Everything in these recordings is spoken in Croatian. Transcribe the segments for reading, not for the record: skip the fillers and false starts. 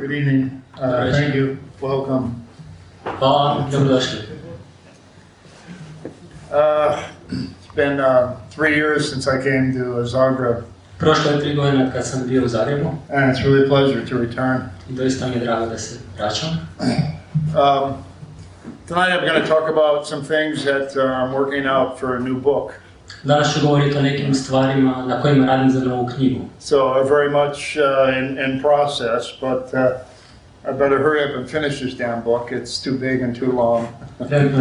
Good evening. Thank you. Welcome. Hvala, dobrodošli. It's been 3 years since I came to Zagreb, Prošlo je 3 godine kad sam bio u Zagrebu and it's really a pleasure to return. i doista mi je drago da se vraćam. Tonight I'm going to talk about some things that I'm working out for a new book. Danas ću govoriti o nekim stvarima na kojima radim za novu knjigu. So very much in process, but I better hurry up and finish this damn book. It's too big and too long.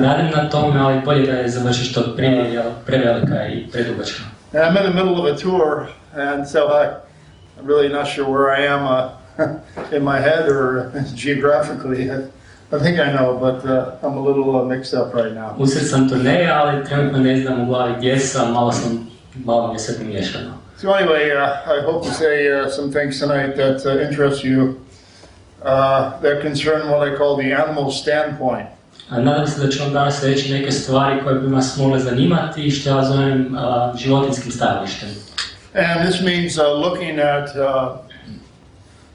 Radim na tome, ali bolje da je završi što prije, jer prevelika i predugačka. And I'm in the middle of a tour, and so I'm really not sure where I am in my head or geographically. I think I know, but I'm a little mixed up right now. Usred sam turneje, ali trenutno ne znam u glavi gdje sam, malo mi je sve pomiješano. So anyway, I hope to say some things tonight that interest you, that concern what I call the animal standpoint. Nadam se da ću vam danas reći neke stvari koje bi vas mogle zanimati i što ja zovem životinjskim stajalištem. And this means looking at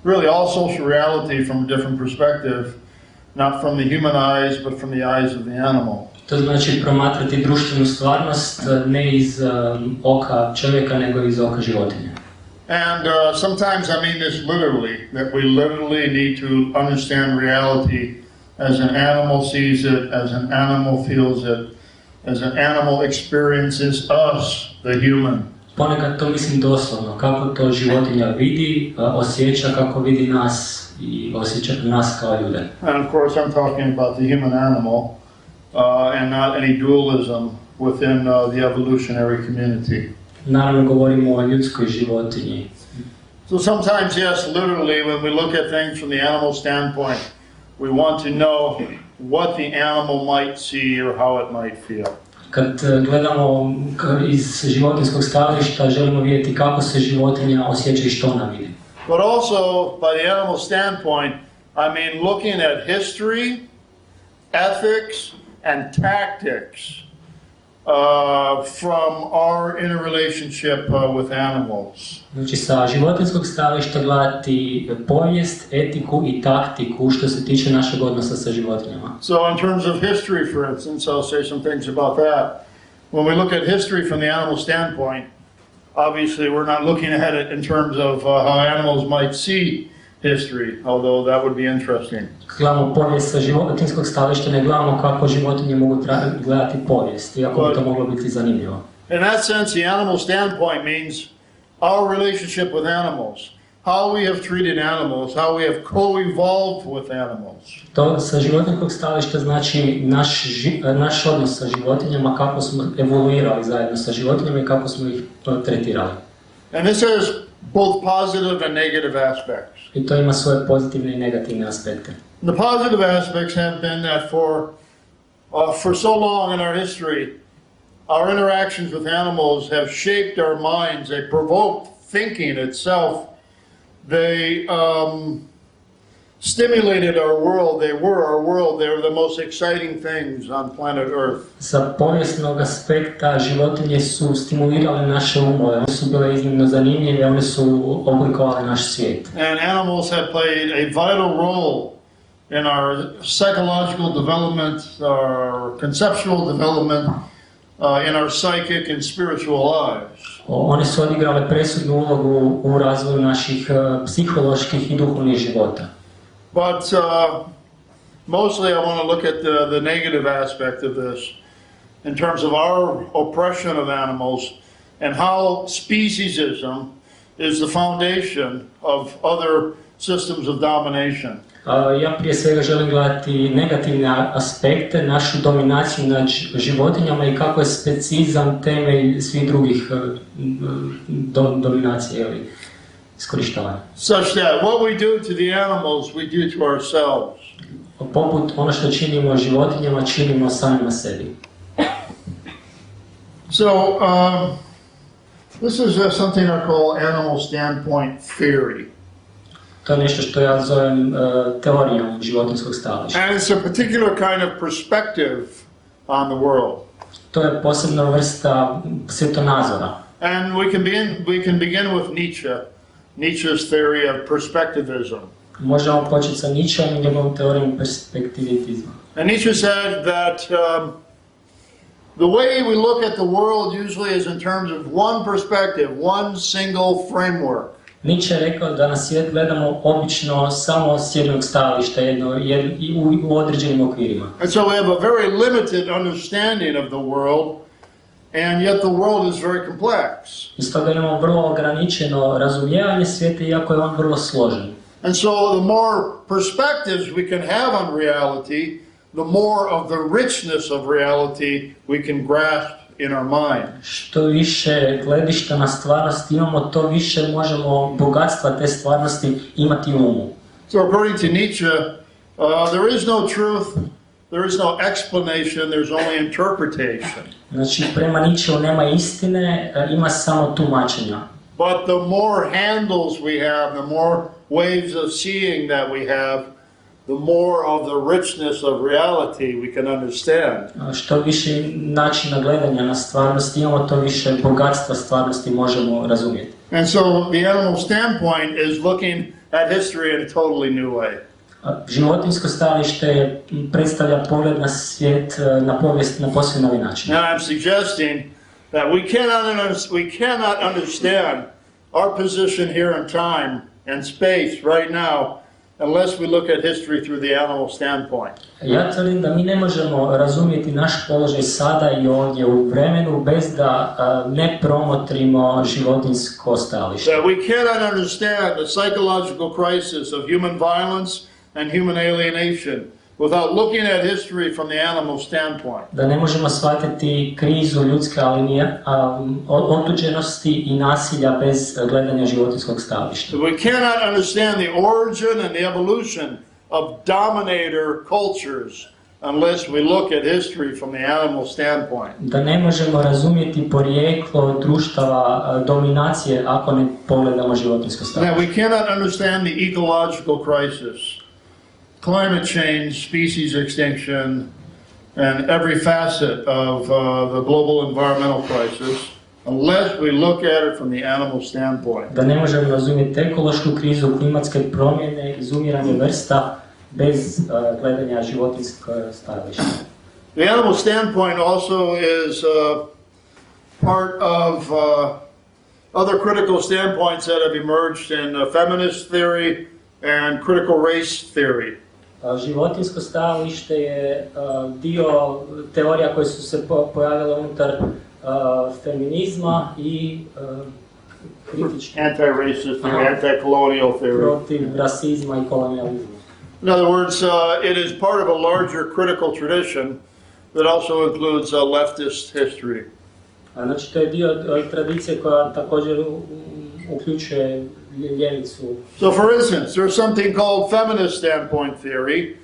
really all social reality from a different perspective, not from the human eyes, but from the eyes of the animal. To znači promatrati društvenu stvarnost ne iz oka čovjeka, nego iz oka životinja. And sometimes I mean this literally, that we literally need to understand reality as an animal sees it, as an animal feels it, as an animal experiences us, the human. Ponekad to mislim doslovno, kako to životinja vidi, osjeća kako vidi nas i osjeća nas kao ljude. And of course I'm talking about the human animal and not any dualism within the evolutionary community. Naravno govorimo o ljudskoj životinji. So sometimes, yes, literally, when we look at things from the animal standpoint, we want to know what the animal might see or how it might feel. Kad gledamo iz životinjskog stajališta, želimo vidjeti kako se životinja osjeća i što ona vidi. But also, by the animal standpoint, I mean looking at history, ethics, and tactics from our interrelationship with animals. Znači sa životinjskog stajališta gledati povijest, etiku i taktiku što se tiče našeg odnosa sa životinjama. So in terms of history, for instance, I'll say some things about that. When we look at history from the animal standpoint, obviously we're not looking at it in terms of how animals might see history, although that would be interesting. Gledamo povijest sa životinjskog stajališta, ne gledamo kako životinje mogu gledati povijest, iako bi to moglo biti zanimljivo. In that sense, the animal standpoint means our relationship with animals, how we have treated animals, how we have co-evolved with animals. To sa životinjskog stajališta znači naš odnos sa životinjama, kako smo evoluirali zajedno sa životinjama i kako smo ih tretirali. And this has both positive and negative aspects. I to ima svoje pozitivne i negativne aspekte. The positive aspects have been that for so long in our history, our interactions with animals have shaped our minds. They provoked thinking itself. They stimulated our world. They were our world. They were the most exciting things on planet Earth. Sa povijesnog aspekta životinje su stimulirale naše umove. One su bile iznimno zanimljive, one su oblikovale naš svijet. And animals have played a vital role in our psychological development, our conceptual development, in our psychic and spiritual lives. One su odigrale presudnu ulogu u razvoju naših psiholoških i duhovnih života. But mostly I want to look at the negative aspect of this in terms of our oppression of animals and how speciesism is the foundation of other systems of domination. Ja prije svega želim gledati negativne aspekte, našu dominaciju nad životinjama i kako je specizam temelj svih drugih dominacija ili iskorištavanja. Such that what we do to the animals, we do to ourselves. Poput ono što činimo životinjama, činimo samima sebi. So, this is something I call animal standpoint theory. To je nešto što ja zovem teorijom životinjskog stajališta. And it's a particular kind of perspective on the world. To je posebna vrsta svjetonazora. And we can begin with Nietzsche's theory of perspectivism. Možemo početi sa Nietzscheom i njegovom teorijom perspektivitizma. And Nietzsche said that the way we look at the world usually is in terms of one perspective, one single framework. Nietzsche je rekao da na svijet gledamo obično samo s jednog stajališta, u određenim okvirima. And so we have a very limited understanding of the world, and yet the world is very complex. I stoga imamo vrlo ograničeno razumijevanje svijeta, iako je on vrlo složen. And so the more perspectives we can have on reality, the more of the richness of reality we can grasp in our mind. Što više gledišta na stvarnost imamo, to više možemo bogatstva te stvarnosti imati u umu. So according to Nietzsche, there is no truth, there is no explanation, there's only interpretation. Znači, prema Nietzscheu nema istine, ima samo tumačenja. But the more handles we have, the more ways of seeing that we have, the more of the richness of reality we can understand. Što više načina gledanja na stvarnost imamo, to više bogatstva stvarnosti možemo razumjeti. And so the animal standpoint is looking at history in a totally new way. Životinjsko stajalište predstavlja pogled na svijet, na povijest na posve novi način. Now I'm suggesting that we cannot understand our position here in time and space right now unless we look at history through the animal standpoint. Ja tvrdim da mi ne možemo razumjeti naš položaj sada i ovdje u vremenu bez da ne promotrimo životinjsko stajalište. That we cannot understand the psychological crisis of human violence and human alienation without looking at history from the animal standpoint. Da ne možemo shvatiti krizu ljudske otuđenosti i nasilja bez gledanja životinjskog stajališta. We cannot understand the origin and the evolution of dominator cultures unless we look at history from the animal standpoint. Da ne možemo razumjeti porijeklo društava dominacije ako ne pogledamo životinjsko stajalište. Now we cannot understand the ecological crisis, climate change, species extinction, and every facet of the global environmental crisis unless we look at it from the animal standpoint. Da ne možemo razumjeti ekološku krizu, klimatske promjene, izumiranje vrsta bez gledanja životinjskog stajališta. The animal standpoint also is part of other critical standpoints that have emerged in feminist theory and critical race theory. Životinjsko stajalište je dio teorija koje su se pojavile unutar feminizma i kritički Anti-racist theory, anti-colonial theory. protiv rasizma i kolonijalizma. In other words, it is part of a larger critical tradition that also includes leftist history. Znači, to je dio tradicije koja također uključuje ljevicu. So for instance, there's something called feminist standpoint theory,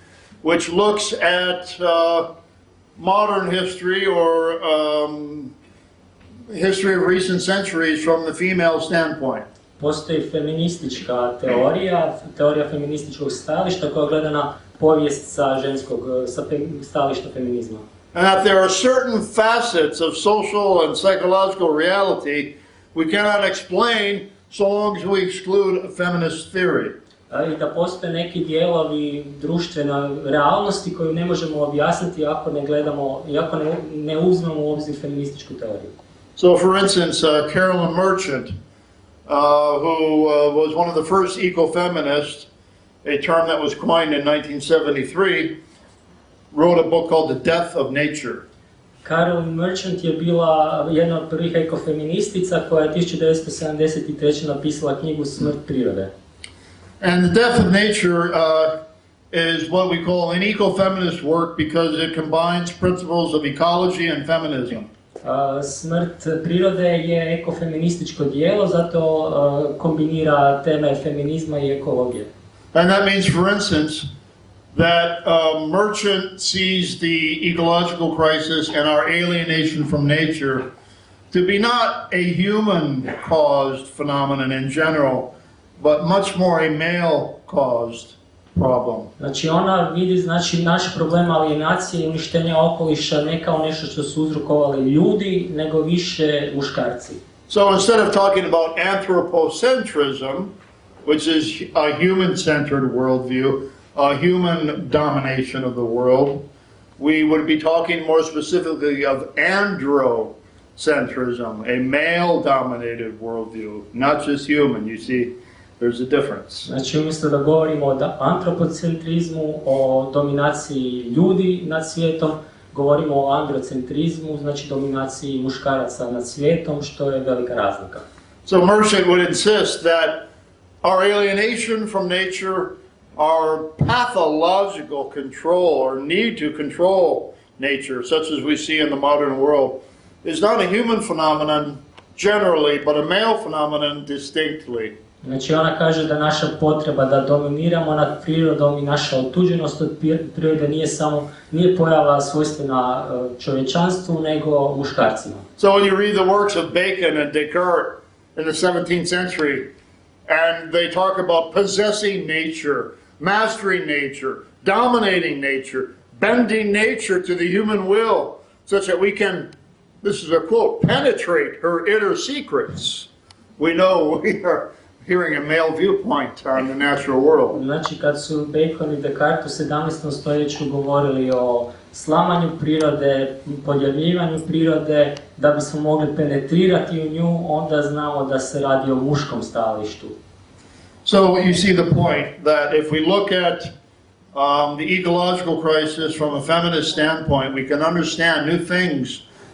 which looks at modern history or history of recent centuries from the female standpoint. Postoji feministička teorija feminističkog stajališta koja gleda na povijest sa stajališta feminizma. And that there are certain facets of social and psychological reality we cannot explain so long as we exclude feminist theory. I da postoje neki dijelovi društvene realnosti koju ne možemo objasniti ako ne gledamo, ako ne uzmemo u obzir feminističku teoriju. So for instance, Carolyn Merchant, who was one of the first eco-feminists, a term that was coined in 1973, wrote a book called The Death of Nature. Carolyn Merchant je bila jedna od prvih ekofeministica koja je 1973. napisala knjigu Smrt prirode. And The Death of Nature is what we call an eco-feminist work because it combines principles of ecology and feminism. Smrt prirode je ekofeminističko djelo, zato kombinira teme feminizma i ekologije. And that means, for instance, that Merchant sees the ecological crisis and our alienation from nature to be not a human-caused phenomenon in general, but much more a male-caused problem. Znači ona vidi naš problem alienacije i uništenja okoliša ne kao nešto što su uzrokovali ljudi, nego više muškarci. So instead of talking about anthropocentrism, which is a human-centered worldview, a human domination of the world. We would be talking more specifically of androcentrism, a male-dominated worldview, not just human. You see, there's a difference. Znači, umjesto da govorimo o antropocentrizmu, o dominaciji ljudi nad svijetom, govorimo o androcentrizmu, znači dominaciji muškaraca nad svijetom, što je velika razlika. So Mershon would insist that our alienation from nature, our pathological control or need to control nature, such as we see in the modern world, is not a human phenomenon generally, but a male phenomenon distinctly. Znači, ona kaže da naša potreba da dominiramo nad prirodom i naša otuđenost od prirode nije pojava svojstvena čovječanstvu, nego muškarcima. So when you read the works of Bacon and Descartes in the 17th century, and they talk about possessing nature, mastering nature, dominating nature, bending nature to the human will, such that we can, this is a quote, penetrate her inner secrets. We know we are hearing a male viewpoint on the natural world. Znači, kad su Bacon i Descartes u 17. stoljeću govorili o slamanju prirode, pojavljivanju prirode, da bismo mogli penetrirati u nju, onda znamo da se radi o muškom stajalištu. So you see the point that if we look at the ecological crisis from a feminist standpoint, we can understand new things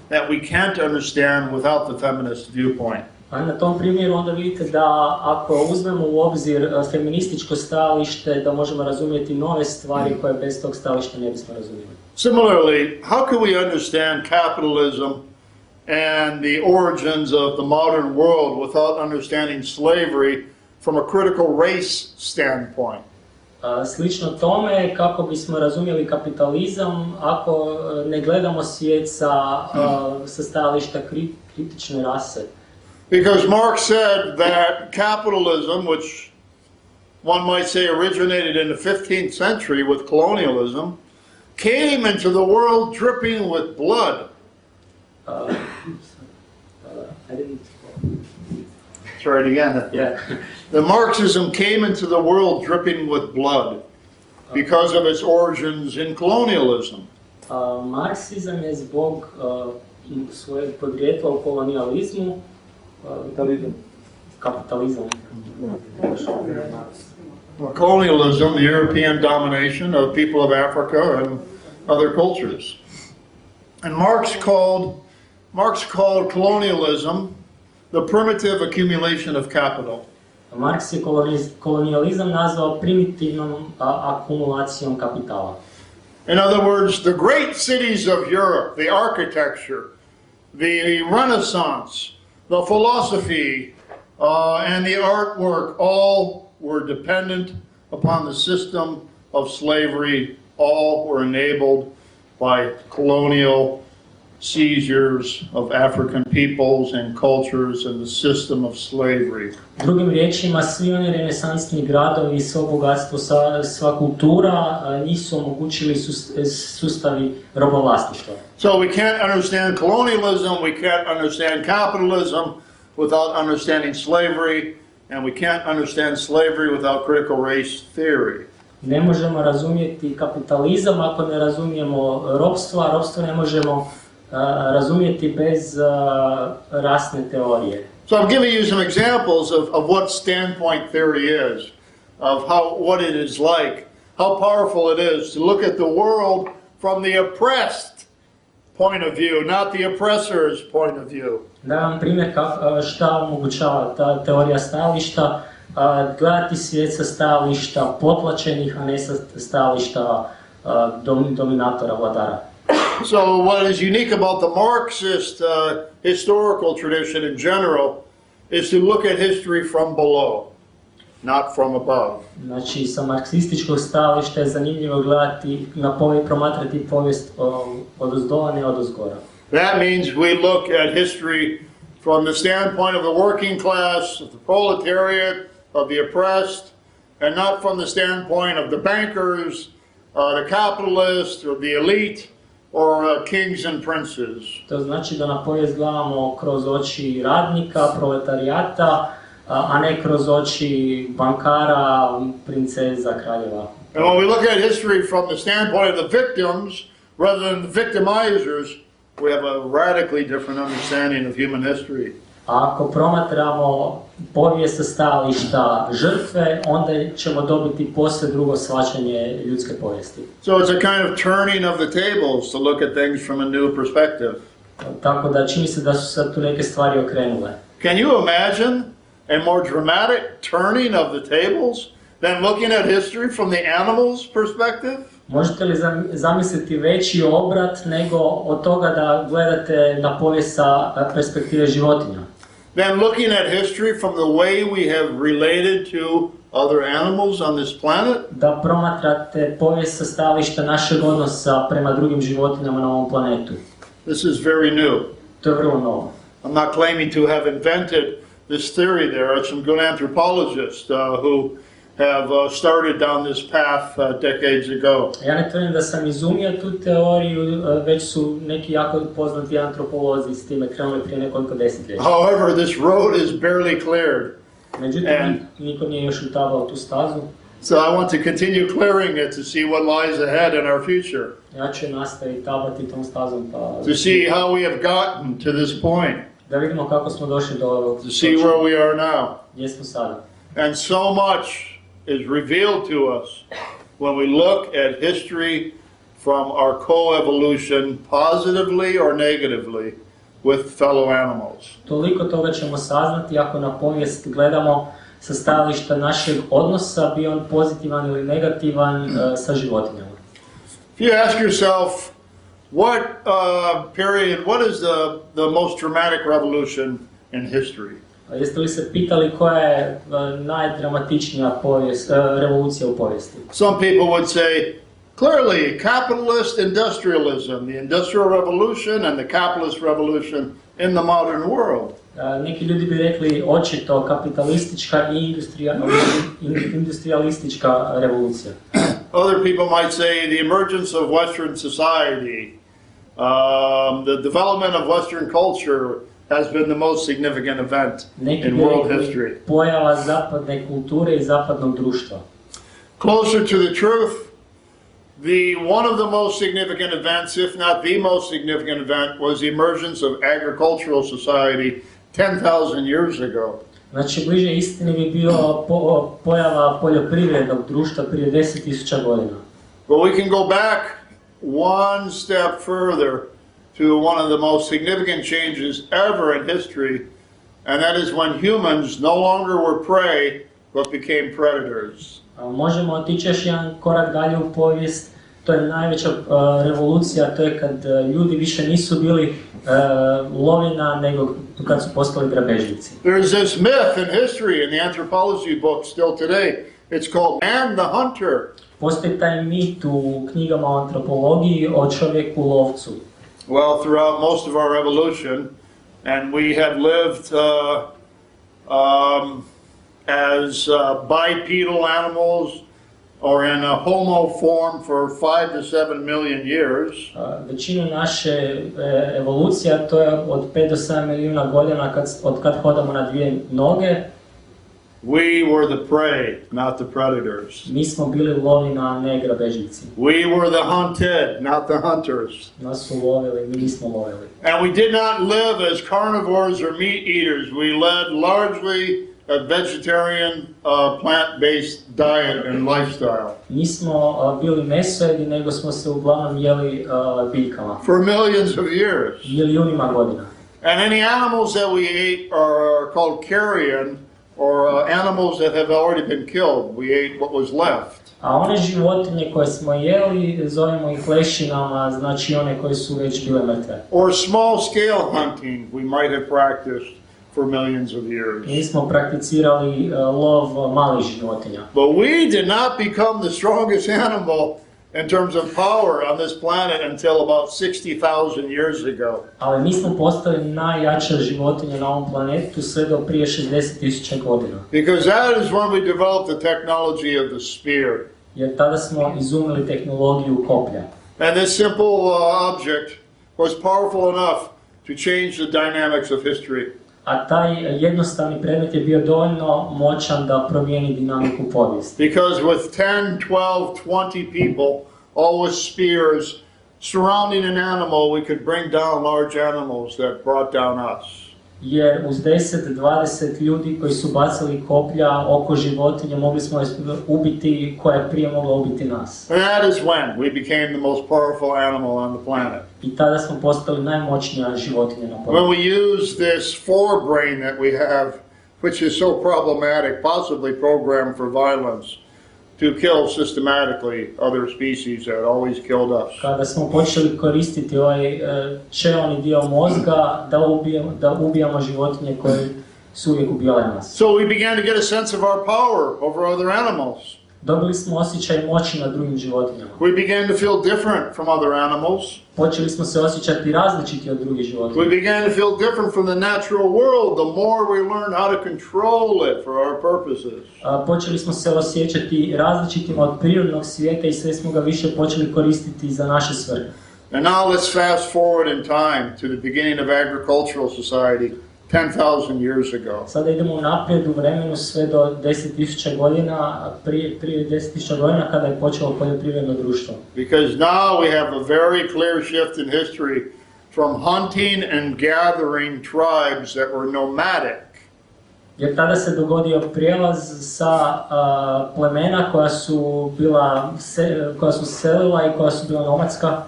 that we can't understand without the feminist viewpoint. A na tom primjeru onda vidite da ako uzmemo u obzir feminističko stajalište, da možemo razumjeti nove stvari koje bez tog stajališta ne bismo razumjeli. Similarly, how can we understand capitalism and the origins of the modern world without understanding slavery from a critical race standpoint? Slično tome, kako bismo razumjeli kapitalizam ako ne gledamo svijet sa stajališta kritične rase. Because Marx said that capitalism, which one might say originated in the 15th century with colonialism, came into the world dripping with blood. I didn't... Try it again. Yeah. The Marxism came into the world dripping with blood because of its origins in colonialism. Marksizam je zbog svojeg podrijetla u kolonijalizmu, kapitalizam. Colonialism, the European domination of people of Africa and other cultures. And Marx called colonialism the primitive accumulation of capital. Marks je kolonijalizam nazvao primitivnom akumulacijom kapitala. In other words, the great cities of Europe, the architecture, the Renaissance, the philosophy, and the artwork, all were dependent upon the system of slavery. All were enabled by colonial seizures of African peoples and cultures and the system of slavery. Drugim riječima, svi oni renesansni gradovi, svo bogatstvo, sva kultura, njih su omogućili sustavi robovlasništva. So we can't understand colonialism, we can't understand capitalism without understanding slavery, and we can't understand slavery without critical race theory. Ne možemo razumjeti kapitalizam ako ne razumijemo ropstvo, a ropstvo ne možemo razumjeti bez rasne teorije. So I'm giving you some examples of what standpoint theory is, of what it is like, how powerful it is to look at the world from the oppressed point of view, not the oppressor's point of view. Da vam primjer šta omogućava ta teorija stajališta, gledati svijet sa stajališta potlačenih, a ne sa stajališta dominatora, vladara. So what is unique about the Marxist historical tradition in general is to look at history from below, not from above. Znači, sa marksističkog stajališta je zanimljivo gledati na promatrati povijest odozdola, ne odozgora. That means we look at history from the standpoint of the working class, of the proletariat, of the oppressed, and not from the standpoint of the bankers, the capitalists, or the elite, or kings and princes. To znači da na povijest gledamo kroz oči radnika, proletarijata, a ne kroz oči bankara, princeza, kraljeva. And when we look at history from the standpoint of the victims, rather than the victimizers, we have a radically different understanding of human history. A ako promatramo povijest sa stajališta žrtve, onda ćemo dobiti posve drugo shvaćanje ljudske povijesti. So it's a kind of turning of the tables to look at things from a new perspective. Tako da čini se da su sad tu neke stvari okrenule. Can you imagine a more dramatic turning of the tables than looking at history from the animal's perspective? Možete li zamisliti veći obrat nego od toga da gledate na povijest sa perspektive životinja? Than looking at history from the way we have related to other animals on this planet? Da promatrate povijest sa stajališta našeg odnosa prema drugim životinjama na ovom planetu. This is very new. To je vrlo novo. I'm not claiming to have invented this theory. There are some good anthropologists who have started down this path decades ago. Ja ne tvrdim da sam izumio tu teoriju, već su neki jako poznati antropolozi s time krenuli prije nekoliko desetljeća. However, this road is barely cleared. Međutim, niko nije još utabao tu stazu. So I want to continue clearing it to see what lies ahead in our future. Ja ću nastaviti tabati tom stazom pa... To see how we have gotten to this point. Da vidimo kako smo došli do ovog... To see where we are now. Gdje smo sada. And so much is revealed to us when we look at history from our co-evolution positively or negatively with fellow animals. Toliko toga ćemo saznati ako na povijest gledamo sa stajališta našeg odnosa, bio on pozitivan ili negativan sa životinjama. If you ask yourself, what is the most dramatic revolution in history? Jeste li se pitali koja je najdramatičnija revolucija u povijesti? Some people would say, clearly, capitalist industrialism, the Industrial Revolution and the capitalist revolution in the modern world. Neki ljudi bi rekli očito kapitalistička i industrialistička revolucija. Other people might say the emergence of Western society, the development of Western culture has been the most significant event in world history. Pojava zapadne kulture i zapadnog društva. Closer to the truth, one of the most significant events, if not the most significant event, was the emergence of agricultural society 10,000 years ago. Znači, bliže istini bi bio pojava poljoprivrednog društva prije 10.000 godina. But we can go back one step further to one of the most significant changes ever in history, and that is when humans no longer were prey, but became predators. Možemo otići još jedan korak dalje u povijest, to je najveća revolucija, to je kad ljudi više nisu bili lovina, nego kad su postali grabežljici. There is this myth in history, in the anthropology book still today, it's called Man the Hunter. Postoji taj mit u knjigama o antropologiji o čovjeku lovcu. Well, throughout most of our evolution, and we have lived as bipedal animals or in a homo form for 5 to 7 million years. Većinu naše evolucija, to je od 5 do 7 milijuna godina od kad hodamo na dvije noge. We were the prey, not the predators. Mi smo bili lovina, a ne grabežljici. We were the hunted, not the hunters. Nas su lovili, mi nismo lovili. And we did not live as carnivores or meat eaters. We led largely a vegetarian, plant-based diet and lifestyle. Nismo bili mesojedi, nego smo se uglavnom jeli biljkama. For millions of years. Milijunima godina. And any animals that we ate are called carrion, or animals that have already been killed. We ate what was left. A one životinje koje smo jeli, zovemo ih lešinama, znači one koje su već bile mrtve. Or small scale hunting we might have practiced for millions of years. Mi smo prakticirali lov malih životinja. But we did not become the strongest animal in terms of power on this planet until about 60,000 years ago. Ali mi smo postali najjača životinja na ovom planetu sve do prije 60.000 godina. Because that is when we developed the technology of the spear. Jer tada smo izumili tehnologiju koplja. And this simple object was powerful enough to change the dynamics of history. a taj jednostavni predmet je bio dovoljno moćan da promijeni dinamiku povijesti. Because with 10, 12, 20 people, all with spears, surrounding an animal, we could bring down large animals that brought down us. Jer uz 10-20 ljudi koji su bacali koplja oko životinje mogli smo ubiti koja je prije mogla ubiti nas. And that is when we became the most powerful animal on the planet. I tada smo postali najmoćnija životinja na When planetu. we use this forebrain that we have, which is so problematic, possibly programmed for violence, to kill systematically other species that always killed us. Kada smo počeli koristiti ovaj čelni dio mozga da ubijamo životinje koje su uvijek ubijale nas. So we began to get a sense of our power over other animals. Dobili smo osjećaj moći nad drugim životinjama. We began to feel different from other animals. Počeli smo se osjećati različiti od drugih We životinja. began to feel different from the natural world the more we learned how to control it for our purposes. Počeli smo se osjećati različitima od prirodnog svijeta i sve smo ga više počeli koristiti za naše svrhe. And now let's fast forward in time to the beginning of agricultural society 10,000 years ago. Sada idemo naprijed u vremenu sve do 10.000 godina, prije 10.000 godina kada je počelo poljoprivredno društvo. Because now we have a very clear shift in history from hunting and gathering tribes that were nomadic Jer tada se dogodio prijelaz sa plemena koja su selila i koja su bila nomadska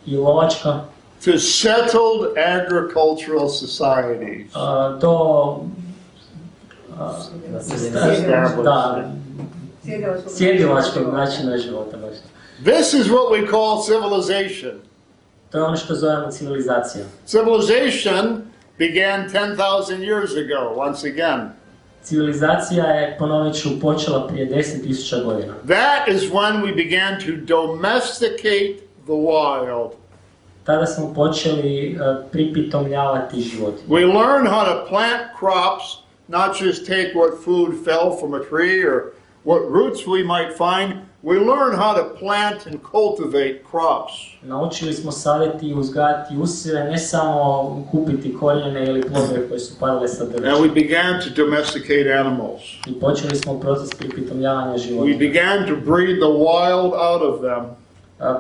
i lovačka to settled agricultural societies. do sjedilačkog načina života. Baš. This is what we call civilization. To je ono što zovemo civilizacija. Civilization began 10,000 years ago, once again. Civilizacija je, ponovit ću, počela prije 10.000 godina. That is when we began to domesticate the wild. Tada smo počeli pripitomljavati životinje. We learned how to plant crops, not just take what food fell from a tree or what roots we might find. We learned how to plant and cultivate crops. Naučili smo saditi i uzgajati usjeve, ne samo kupiti korijene ili plodove koje su padale sa And drveća. we began to domesticate animals. I počeli smo proces pripitomljavanja We životinja. began to breed the wild out of them.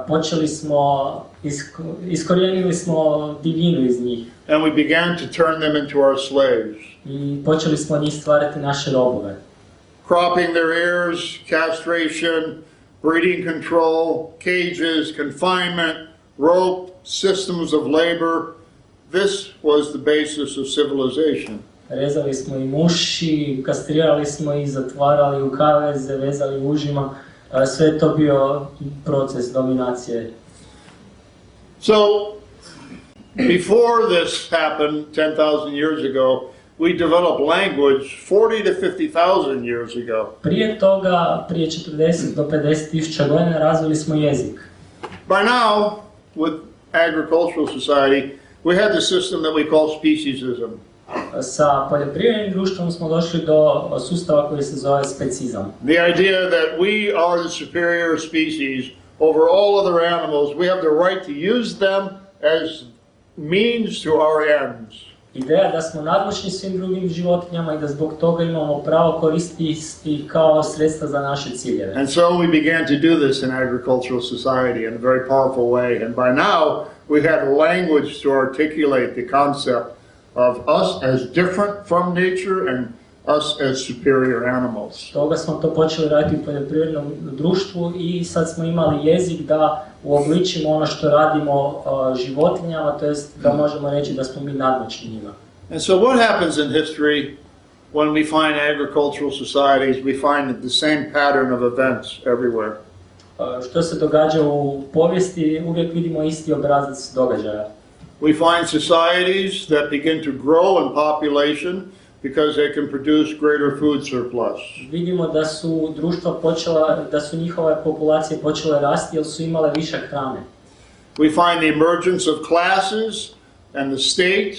Počeli smo, iskorijenili smo divljinu iz njih And we began to turn them into our slaves. i počeli smo njih stvarati naše robove. Cropping their ears, castration, breeding control, cages, confinement, rope, systems of labor. This was the basis of civilization. Rezali smo im uši, kastrirali smo ih, zatvarali u kaveze, vezali užima. Sve je to bio proces dominacije. So, before this happened 10,000 years ago, we developed language 40 to 50,000 years ago. Prije toga, prije 40 do 50.000 godina razvili smo jezik. By now, with agricultural society, we had the system that we call speciesism. Sa poljoprivrednim društvom smo došli do sustava koji se zove specizam. The idea that we are the superior species over all other animals, we have the right to use them as means to our ends. Ideja da smo nadmoćni svim drugim životinjama i da zbog toga imamo pravo koristiti kao sredstva za naše ciljeve. And so we began to do this in agricultural society in a very powerful way. And by now, we had language to articulate the concept of us as different from nature and us as superior animals. Toga smo to počeli raditi u poljoprivrednom društvu i sad smo imali jezik da uobličimo ono što radimo životinjama, to jest da možemo reći da smo mi nadmoćni njima. And so what happens in history when we find agricultural societies? We find the same pattern of events everywhere. Što se događa u povijesti, uvijek vidimo isti obrazac događaja. We find societies that begin to grow in population because they can produce greater food surplus. Vidimo da su društva počela, da su njihove populacije počele rasti jer su imale višak hrane. We find the emergence of classes and the state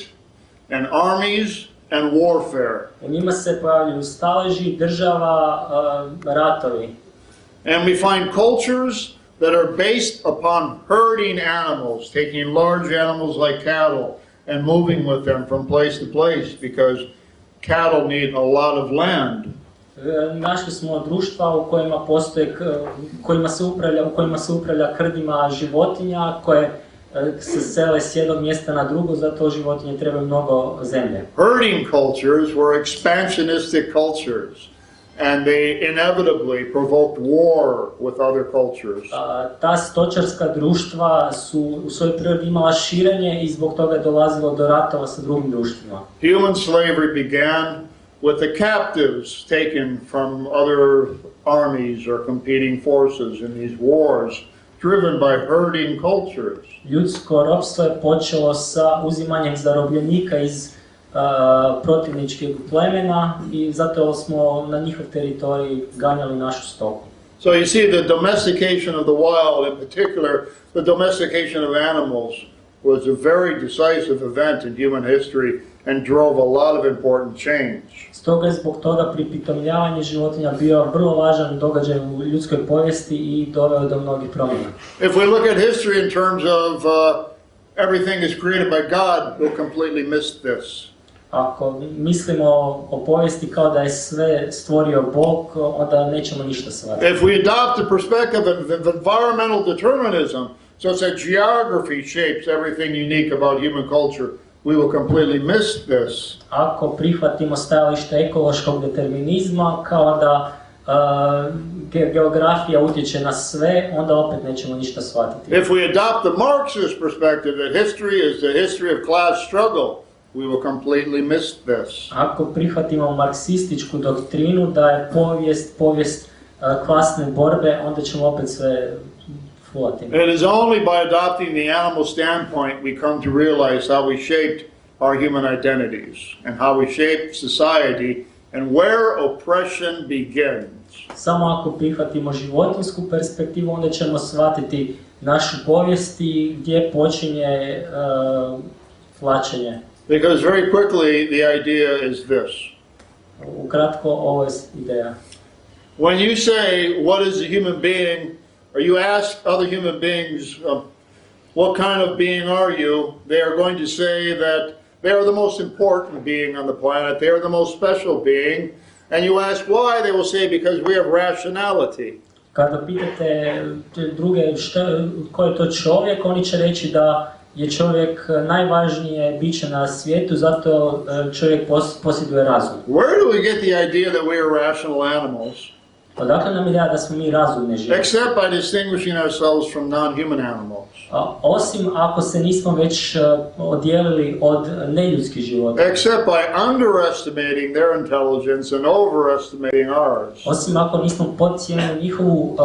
and armies and warfare. U njima se pojavljuju staleži, država, ratovi. And we find cultures that are based upon herding animals, taking large animals like cattle and moving with them from place to place because cattle need a lot of land. Našli smo društva u kojima postoje, u kojima se upravlja krdima životinja koje se sele s jednog mjesta na drugo, zato životinje trebaju mnogo zemlje. Herding cultures were expansionistic cultures, and they inevitably provoked war with other cultures. Ta stočarska društva su u svojoj prirodi imala širenje i zbog toga je dolazilo do ratova sa drugim društvima. Human slavery began with the captives taken from other armies or competing forces in these wars, driven by herding cultures. Ljudsko ropstvo je počelo sa uzimanjem zarobljenika iz protivničkih plemena i zato smo na njihov teritorij ganjali našu stoku. So you see the domestication of the wild, in particular the domestication of animals, was a very decisive event in human history and drove a lot of important change. Stoga je zbog toga pripitomljavanje životinja bio vrlo važan događaj u ljudskoj povijesti i doveo do mnogih promjena. If we look at history in terms of everything is created by God, we'll completely miss this. Ako mislimo o povijesti kao da je sve stvorio Bog, onda nećemo ništa shvatiti. If we adopt the perspective of environmental determinism, so that geography shapes everything unique about human culture, we will completely miss this. Ako prihvatimo stajalište ekološkog determinizma kao da geografija utječe na sve, onda opet nećemo ništa shvatiti. If we adopt the Marxist perspective that history is the history of class struggle, we will completely miss this. Ako prihvatimo marksističku doktrinu da je povijest klasne borbe, onda ćemo opet sve fulati. It is only by adopting the animal standpoint we come to realize how we shaped our human identities and how we shaped society and where oppression begins. Samo ako prihvatimo životinjsku perspektivu, onda ćemo shvatiti našu povijest i gdje počinje tlačenje. Because very quickly the idea is this. Ukratko, ovo je ideja. When you say, what is a human being, or you ask other human beings, what kind of being are you, they are going to say that they are the most important being on the planet, they are the most special being, and you ask why, they will say because we have rationality. Kada pitate druge ko je to čovjek, oni će reći da je čovjek najvažnije biće na svijetu, zato čovjek posjeduje razum. Where do we get the idea that we are rational animals? Odakle nam ideja da smo mi razumne životinje? Except by distinguishing ourselves from non-human animals. Osim ako se nismo već odijelili od neljudskih životinja. Except by underestimating their intelligence and overestimating ours. Osim ako nismo podcijenili njihovu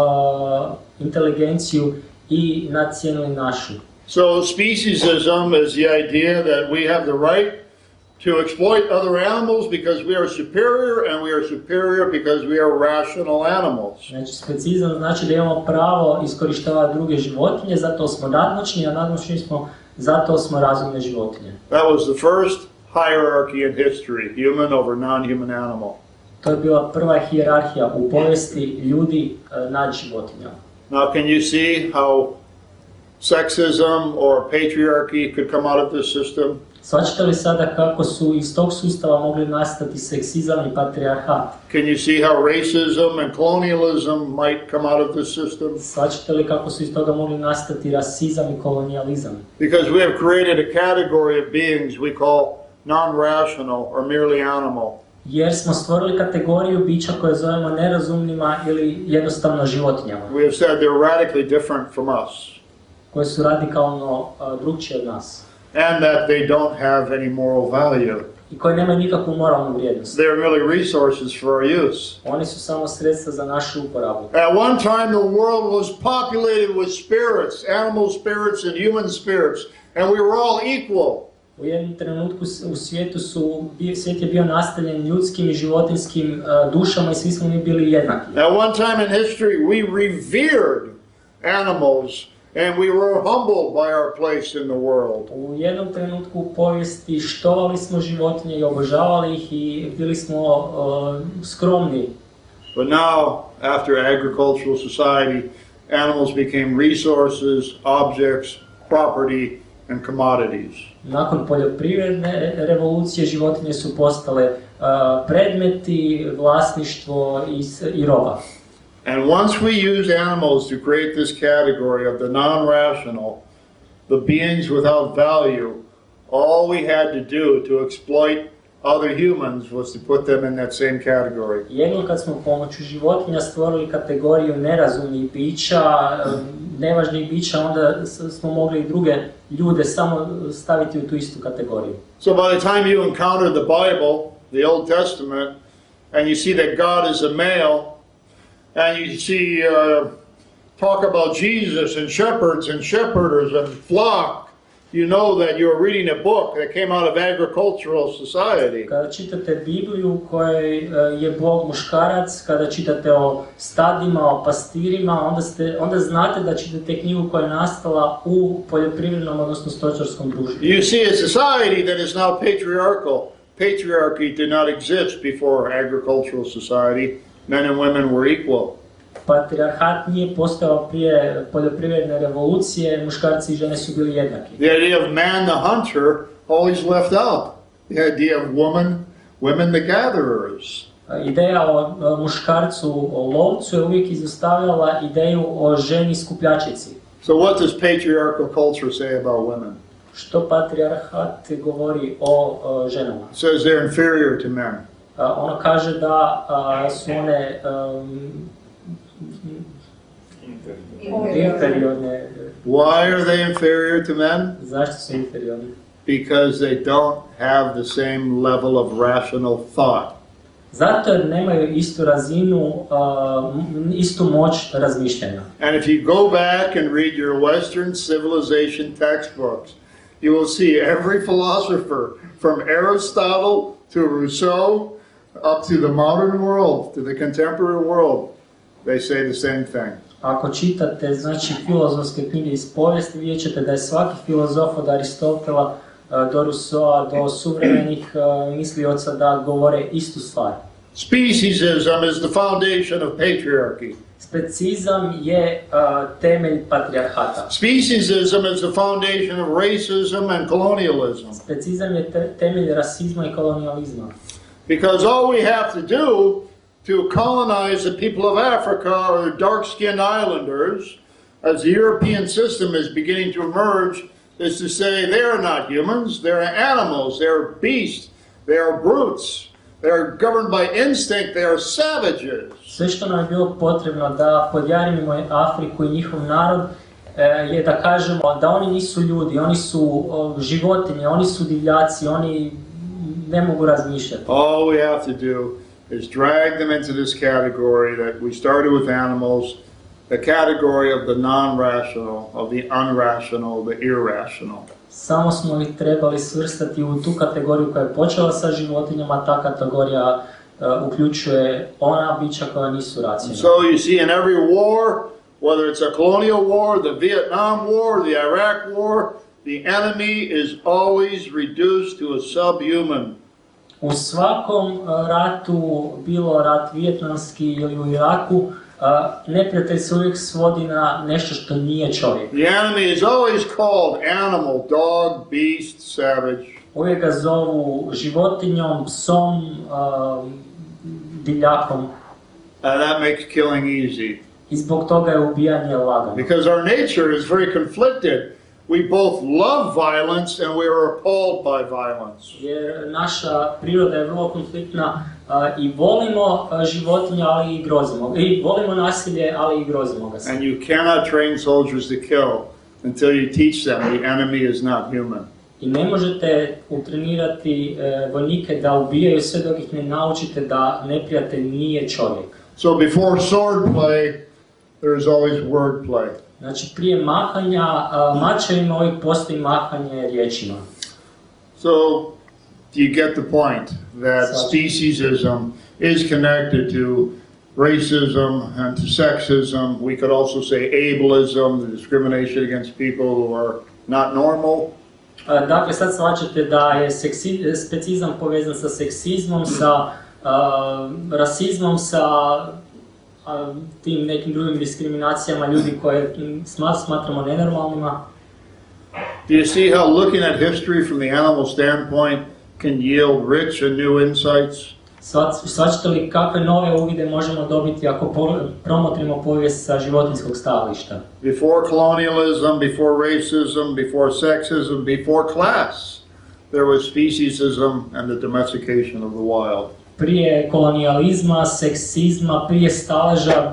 inteligenciju i nadcijenili našu. So speciesism is the idea that we have the right to exploit other animals because we are superior, and we are superior because we are rational animals. Znači, specizam znači da imamo pravo iskorištavati druge životinje, zato smo nadmoćni, a nadmoćni smo, zato smo razumne životinje. That was the first hierarchy in history, human over non-human animal. To je bila prva hijerarhija u povijesti ljudi nad životinjama. Now can you see how sexism or patriarchy could come out of this system? Shvaćate li sada kako su iz tog sustava mogli nastati seksizam i patrijarhat? Can you see how racism and colonialism might come out of this system? Shvaćate li kako su iz toga mogli nastati rasizam i kolonijalizam? Because we have created a category of beings we call non-rational or merely animal. Jer smo stvorili kategoriju bića koje zovemo nerazumnima ili jednostavno životinjama. We have said they're radically different from us. Koje su radikalno drugčije od nas. And that they don't have any moral value. I koje nemaju nikakvu moralnu vrijednost. They are merely resources for our use. Oni su samo sredstva za našu uporabu. At one time the world was populated with spirits, animal spirits and human spirits, and we were all equal. U jednom trenutku u svijet je bio nastavljen ljudskim i životinjskim dušama i svi smo mi bili jednaki. At one time in history we revered animals and we were humbled by our place in the world. U jednom trenutku u povijesti štovali smo životinje i obožavali ih i bili smo skromni. But now, after agricultural society, animals became resources, objects, property, and commodities. Nakon poljoprivredne revolucije životinje su postale predmeti, vlasništvo i roba. And once we use animals to create this category of the non-rational, the beings without value, all we had to do to exploit other humans was to put them in that same category. Jednom kad smo pomoću životinja stvorili kategoriju nerazumnih bića, nevažnih bića, onda smo mogli i druge ljude samo staviti u tu istu kategoriju. So by the time you encounter the Bible, the Old Testament, and you see that God is a male, and you see talk about Jesus and shepherds and shepherders and flock, you know that you're reading a book that came out of agricultural society. Kada čitate Bibliju u kojoj je Bog muškarac, kada čitate o stadima, o pastirima, onda znate da čitate knjigu koja je nastala u poljoprivrednom, odnosno stočarskom društvu. You see a society that is now patriarchal. Patriarchy did not exist before agricultural society. Men and women were equal. Patrijarhat nije postojao prije poljoprivredne revolucije, muškarci i žene su bili jednaki. The idea of man the hunter always left out. The idea of women the gatherers. Ideja o muškarcu, o lovcu je uvijek izostavljala ideju o ženi skupljačici. So what does patriarchal culture say about women? Što patrijarhat govori o ženama? It says they're inferior to men. Ono kaže da su one inferiorne. Why are they inferior to men? Zašto su inferiorne? Because they don't have the same level of rational thought. Zato jer nemaju istu razinu, istu moć razmišljanja. And if you go back and read your Western civilization textbooks, you will see every philosopher from Aristotle to Rousseau up to the modern world, to the contemporary world, they say the same thing. Ako čitate, znači, filozofske knjige iz povijesti, vidjet ćete da je svaki filozof od Aristotela do Rousseaua, do suvremenih mislioca da govore istu stvar. Speciesism is the foundation of patriarchy. Specizam je temelj patrijarhata. Speciesism is the foundation of racism and colonialism. Specizam je temelj rasizma i kolonijalizma. Because all we have to do to colonize the people of Africa or the dark-skinned islanders, as the European system is beginning to emerge, is to say they're not humans, they're animals, they're beasts, they're brutes, they're governed by instinct, they are savages. Sve što nam je bilo potrebno da podjarimo Afriku i njihov narod je da kažemo da oni nisu ljudi, oni su životinje, oni su divljaci, oni ne mogu razmišljati. All we have to do is drag them into this category that we started with animals, the category of the non-rational, of the unrational, the irrational. Samo smo ih trebali svrstati u tu kategoriju koja je počela sa životinjama, ta kategorija uključuje ona bića koja nisu racionalna. So you see in every war, whether it's a colonial war, the Vietnam War, the Iraq War, the enemy is always reduced to a subhuman. U svakom ratu, bilo rat vijetnamski ili u Iraku, neprijatelj se uvijek svodi na nešto što nije čovjek. The enemy is always called animal, dog, beast, savage. Uvijek ga zovu životinjom, psom, divljakom. And that makes killing easy. I zbog toga je ubijanje lagano. Because our nature is very conflicted. We both love violence and we are appalled by violence. Jer naša priroda je vrlo konfliktna i volimo životinje, ali i grozimo. I volimo nasilje, ali i grozimo ga se. And you cannot train soldiers to kill until you teach them the enemy is not human. I ne možete utrenirati vojnike da ubijaju sve dok ih ne naučite da neprijatelj nije čovjek. So before sword play, there is always word play. Znači prije mahanja mačevima uvijek postoji mahanje riječima. So do you get the point that speciesism is connected to racism and to sexism? We could also say ableism, the discrimination against people who are not normal. Dakle, sad shvaćate da je specizam povezan sa seksizmom, sa rasizmom, sa tim nekim drugim diskriminacijama ljudi koje smatramo nenormalnima. Do you see how looking at history from the animal standpoint can yield rich and new insights? Shvaćate li kakve nove uvide možemo dobiti ako promotrimo povijest sa životinjskog stajališta? Before colonialism, before racism, before sexism, before class, there was speciesism and the domestication of the wild. Prije kolonijalizma, seksizma, prije staleža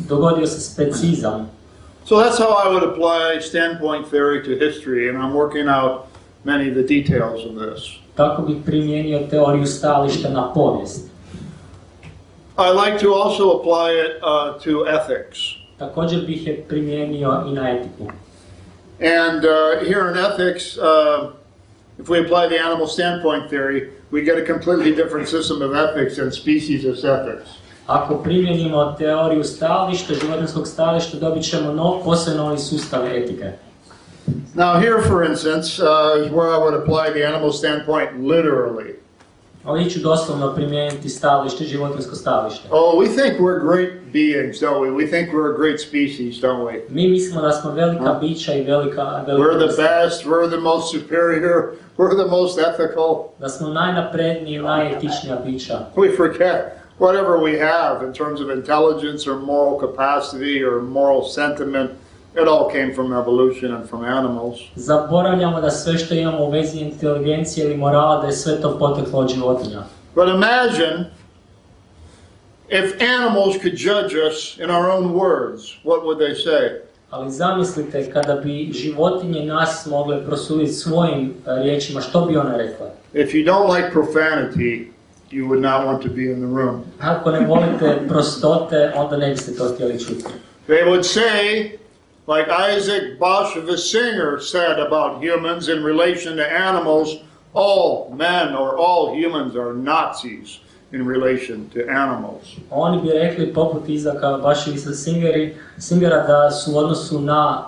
dogodio se specizam. So that's how I would apply standpoint theory to history, and I'm working out many of the details of this. Tako bih primijenio teoriju stajališta na povijest. I like to also apply it to ethics. Također bih je primijenio i na etiku. And here in ethics, if we apply the animal standpoint theory, we get a completely different system of ethics and species ethics. Ako primijenimo teoriju stajališta, životinjskog stajališta, dobit ćemo posve novi sustav etike. Now here, for instance, is where I would apply the animal standpoint literally. Ovdje ću doslovno primijeniti stajalište, životinjsko stajalište. Oh, we think we're great beings, don't we? We think we're a great species, don't we? Mi mislimo da smo velika bića i velika We're the best, we're the most superior, we're the most ethical. Da smo najnapredniji, najetičnija bića. We forget whatever we have in terms of intelligence or moral capacity or moral sentiment. It all came from evolution and from animals. Zaboravljamo da sve što imamo u vezi inteligencije ili morala, da je sve to poteklo od životinja. But imagine if animals could judge us in our own words, what would they say? Ali zamislite kada bi životinje nas mogle prosuditi svojim riječima, što bi one rekle? If you don't like profanity, you would not want to be in the room. Ako ne volite prostote, onda ne biste to htjeli čuti. They would say, like Isaac Bashevis Singer said about humans in relation to animals, all men or all humans are Nazis in relation to animals. Oni bi rekli poput Izaka Baševisa Singera da su u odnosu na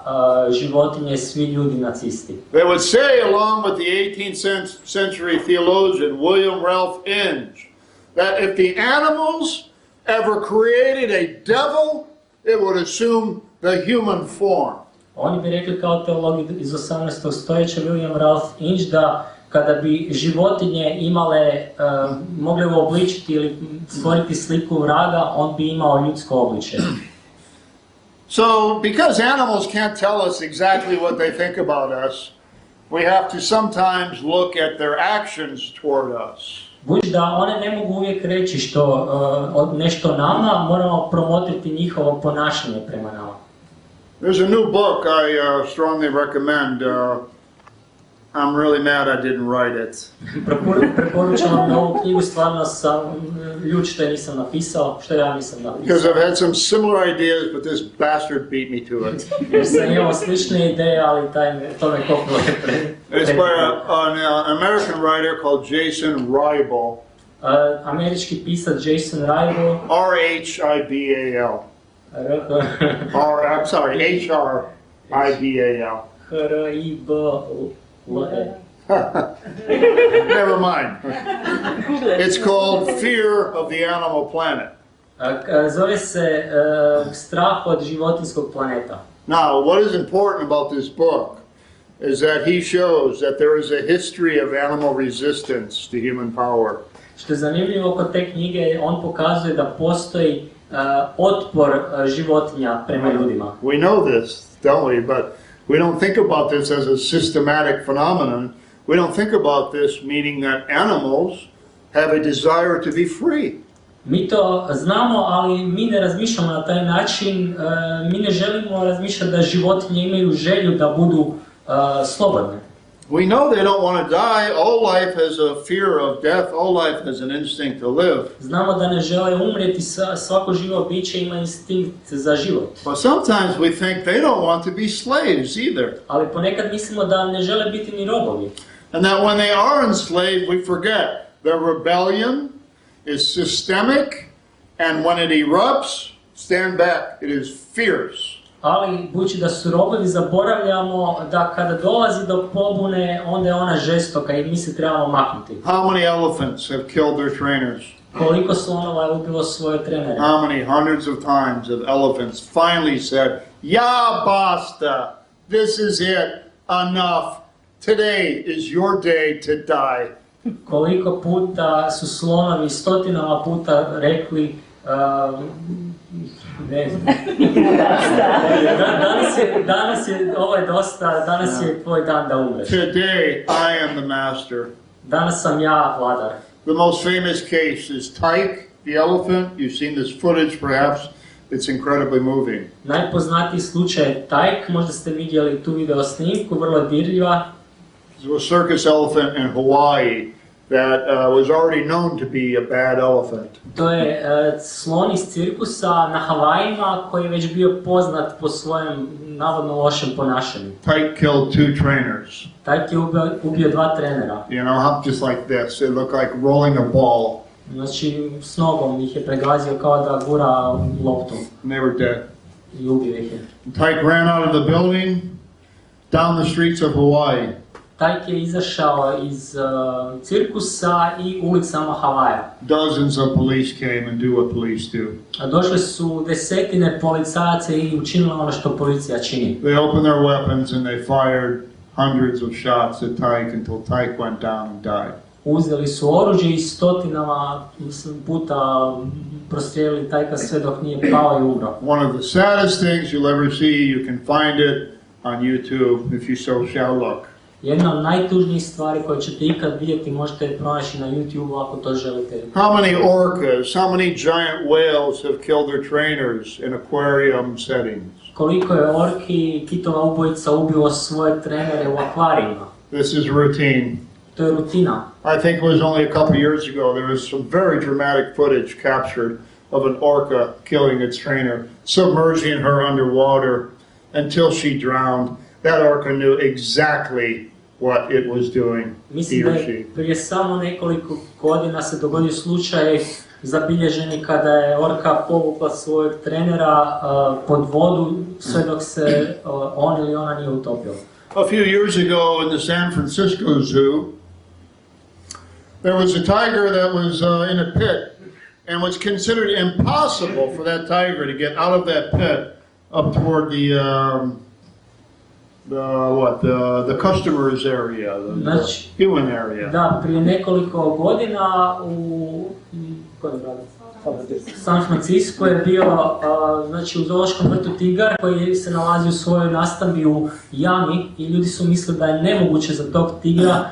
životinje svi ljudi nacisti. They would say, along with the 18th century theologian William Ralph Inge, that if the animals ever created a devil, it would assume the human form. Oni bi rekli kao teolog iz 18. stoljeća William Ralph Inge da kada bi životinje mogle uobličiti ili stvoriti sliku vraga, on bi imao ljudsko obličje. So, because animals can't tell us exactly what they think about us, we have to sometimes look at their actions toward us. Budući da one ne mogu uvijek reći nešto nama, moramo promotriti njihovo ponašanje prema nama. There's a new book I strongly recommend. I'm really mad I didn't write it. Preporučam vam ovu knjigu, stvarno sam ljut što je nisam napisao, što ja nisam napisao. Because I've had some similar ideas, but this bastard beat me to it. Jer sam imao slične ideje, ali to me kopilo It's by an American writer called Jason Ribal. Američki pisac Jason Ribal. R-H-I-B-A-L. I'm sorry, H-R-I-B-A-L. H-R-I-B-L-E. Never mind. It's called Fear of the Animal Planet. Zove se Strah od životinjskog planeta. Now, what is important about this book is that he shows that there is a history of animal resistance to human power. Što je zanimljivo kod te knjige, on pokazuje da postoji otpor životinja prema ljudima. We know this, don't we? But we don't think about this as a systematic phenomenon. We don't think about this meaning that animals have a desire to be free. Mi to znamo, ali mi ne razmišljamo na taj način. Mi ne želimo razmišljati da životinje imaju želju da budu slobodne. We know they don't want to die. All life has a fear of death. All life has an instinct to live. Znamo da ne žele umrijeti, svako živo biće ima instinkt za život. But sometimes we think they don't want to be slaves either. Ali ponekad mislimo da ne žele biti ni robovi. And that when they are enslaved, we forget their rebellion is systemic, and when it erupts, stand back, it is fierce. Ali, budući da su robovi, zaboravljamo da kada dolazi do pobune, onda je ona žestoka i mi se trebamo maknuti. How many elephants have killed their trainers? Koliko su onova ubilo svoje trenere? How many hundreds of times have elephants finally said, "Ja, basta, this is it, enough. Today is your day to die. Koliko puta su slonovi stotinama puta rekli ne znam. Ovo je dosta, danas je tvoj dan da umreš. Today I am the master. Danas sam ja vladar. The most famous case is Tyke, the elephant. You've seen this footage perhaps. It's incredibly moving. Najpoznatiji slučaj je Tyke, možda ste vidjeli tu video snimku, vrlo dirljiva. It was a circus elephant in Hawaii that was already known to be a bad elephant. To je slon iz cirkusa na Havajima koji je već bio poznat po svojem navodno lošem ponašanju. Tyke killed 2 trainers. Tyke je ubio 2 trenera. You know, just like this. It looked like rolling a ball. Znači, s nogom ih je pregazio kao da gura loptu. And they were dead. I ubio ih je. Tyke ran out of the building, down the streets of Hawaii. Tyke je izašao iz cirkusa i ulicama Havaja. Dozens of police came and do what police do. A došle su desetine policajaca i učinile ono što policija čini. They opened their weapons and they fired hundreds of shots at Tyke until Tyke went down and died. Uzeli su oružje i stotinama puta prostrijelili Tyka sve dok nije pao i umro. One of the saddest things you'll ever see, you can find it on YouTube if you so shall look. Jedna od najtužnijih stvari koje ćete ikad vidjeti možete je pronaći na YouTube ako to želite. How many orcas, how many giant whales have killed their trainers in aquarium settings? Koliko je orki i kitova ubojica ubilo svoje trenere u akvarijima? This is routine. To je rutina. I think it was only a couple years ago, there was some very dramatic footage captured of an orca killing its trainer, submerging her underwater until she drowned. That orca knew exactly what it was doing, Mislim he or da she. je prije samo nekoliko godina se dogodio slučaj zabilježeni kada je orka povukla svojeg trenera pod vodu sve dok se on ili ona nije utopio. A few years ago in the San Francisco Zoo, there was a tiger that was in a pit, and was considered impossible for that tiger to get out of that pit up toward the customers area, Znači, the human area. da, prije nekoliko godina u San Francisco je bio znači, u zoološkom vrtu tigar koji se nalazi u svojoj nastambi u jami i ljudi su mislili da je nemoguće za tog tigra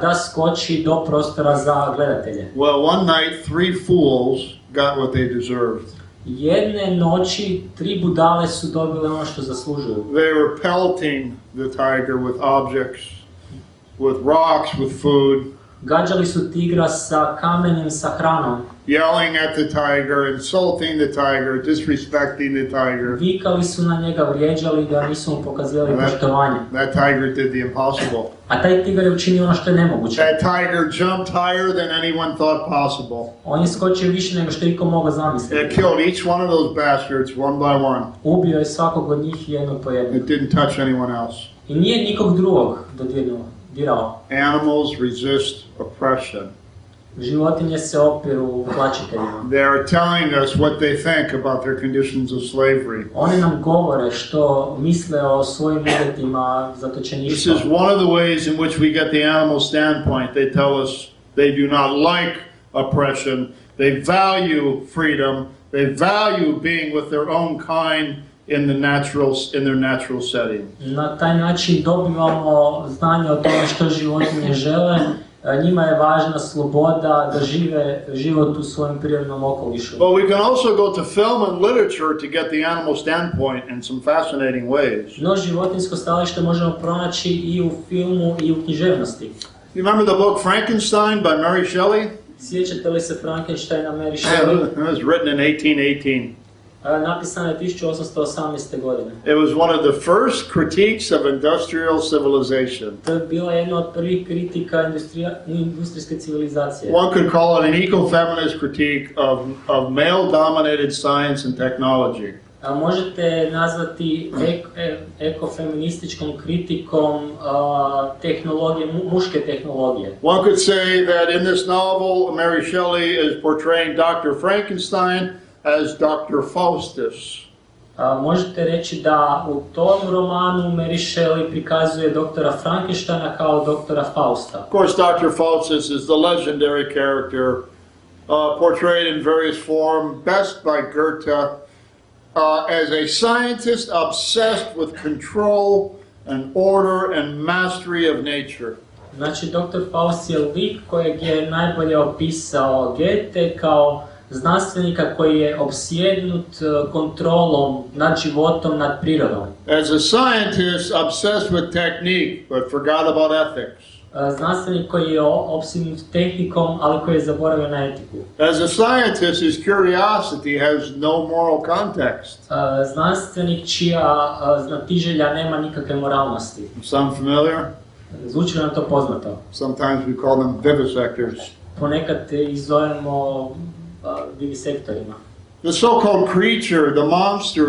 da skoči do prostora za gledatelje. Well, one night, 3 fools got what they deserved. Jedne noći 3 budale su dobile ono što zaslužuju. They were pelting the tiger with objects, with rocks, with food. Gađali su tigra sa kamenjem, sa hranom. Yelling at the tiger, insulting the tiger, disrespecting the tiger. Vikali su na njega, vrijeđali ga, nisu mu pokazivali poštovanje. That tiger did the impossible. A taj tigar je učinio ono što je nemoguće. That tiger jumped higher than anyone thought possible. On je skočio više nego što je iko mogao zamisliti. It killed each one of those bastards one by one. Ubio je svakog od njih jednog po jednog. It didn't touch anyone else. I nije nikog drugog dirao. Animals resist oppression. Životinje se opiru tlačiteljima. They are telling us what they think about their conditions of slavery. Oni nam govore što misle o svojim uvjetima This zatočeništva. is one of the ways in which we get the animal standpoint. They tell us they do not like oppression. They value freedom. They value being with their own kind in their natural setting. Na taj način dobivamo znanje o tome što životinje žele. Njima je važna sloboda da žive život u svojem prirodnom okolišu. But we can also go to film and literature to get the animal standpoint in some fascinating ways. No životinjsko stajalište možemo pronaći i u filmu i u književnosti. You remember the book Frankenstein by Mary Shelley? Sjećate li se Frankensteina Mary Shelley? It was written in 1818. Napisana je 1818. godine. It was one of the first critiques of industrial civilization. To je bila jedna od prvih kritika industrijske civilizacije. One could call it an eco-feminist critique of male-dominated science and technology. Možete nazvati ekofeminističkom kritikom tehnologije, muške tehnologije. One could say that in this novel, Mary Shelley is portraying Dr. Frankenstein as Dr. Faustus. Možete reći da u tom romanu Mary Shelley prikazuje doktora Frankensteina kao doktora Fausta. Of course, Dr. Faustus is the legendary character portrayed in various forms, best by Goethe, as a scientist obsessed with control and order and mastery of nature. Znači, doktor Faust je lik kojeg je najbolje opisao Goethe kao znanstvenika koji je opsjednut kontrolom nad životom, nad prirodom. As a scientist obsessed with technique, but forgot about ethics. Znanstvenik koji je opsjednut tehnikom, ali koji je zaboravio na etiku. As a scientist, his curiosity has no moral context. Znanstvenik čija znatiželja nema nikakve moralnosti. Sound familiar? Zvuči nam to poznato. Sometimes we call them vivisectors. Ponekad ih zovemo vivisektorima. The so-called creature, the monster,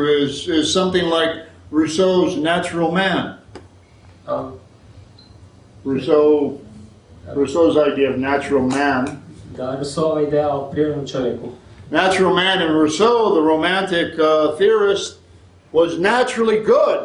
is something like Rousseau's natural man. Rousseau's idea of natural man. Da, Rousseauova ideja o prirodnom čovjeku. Natural man in Rousseau, the romantic theorist, was naturally good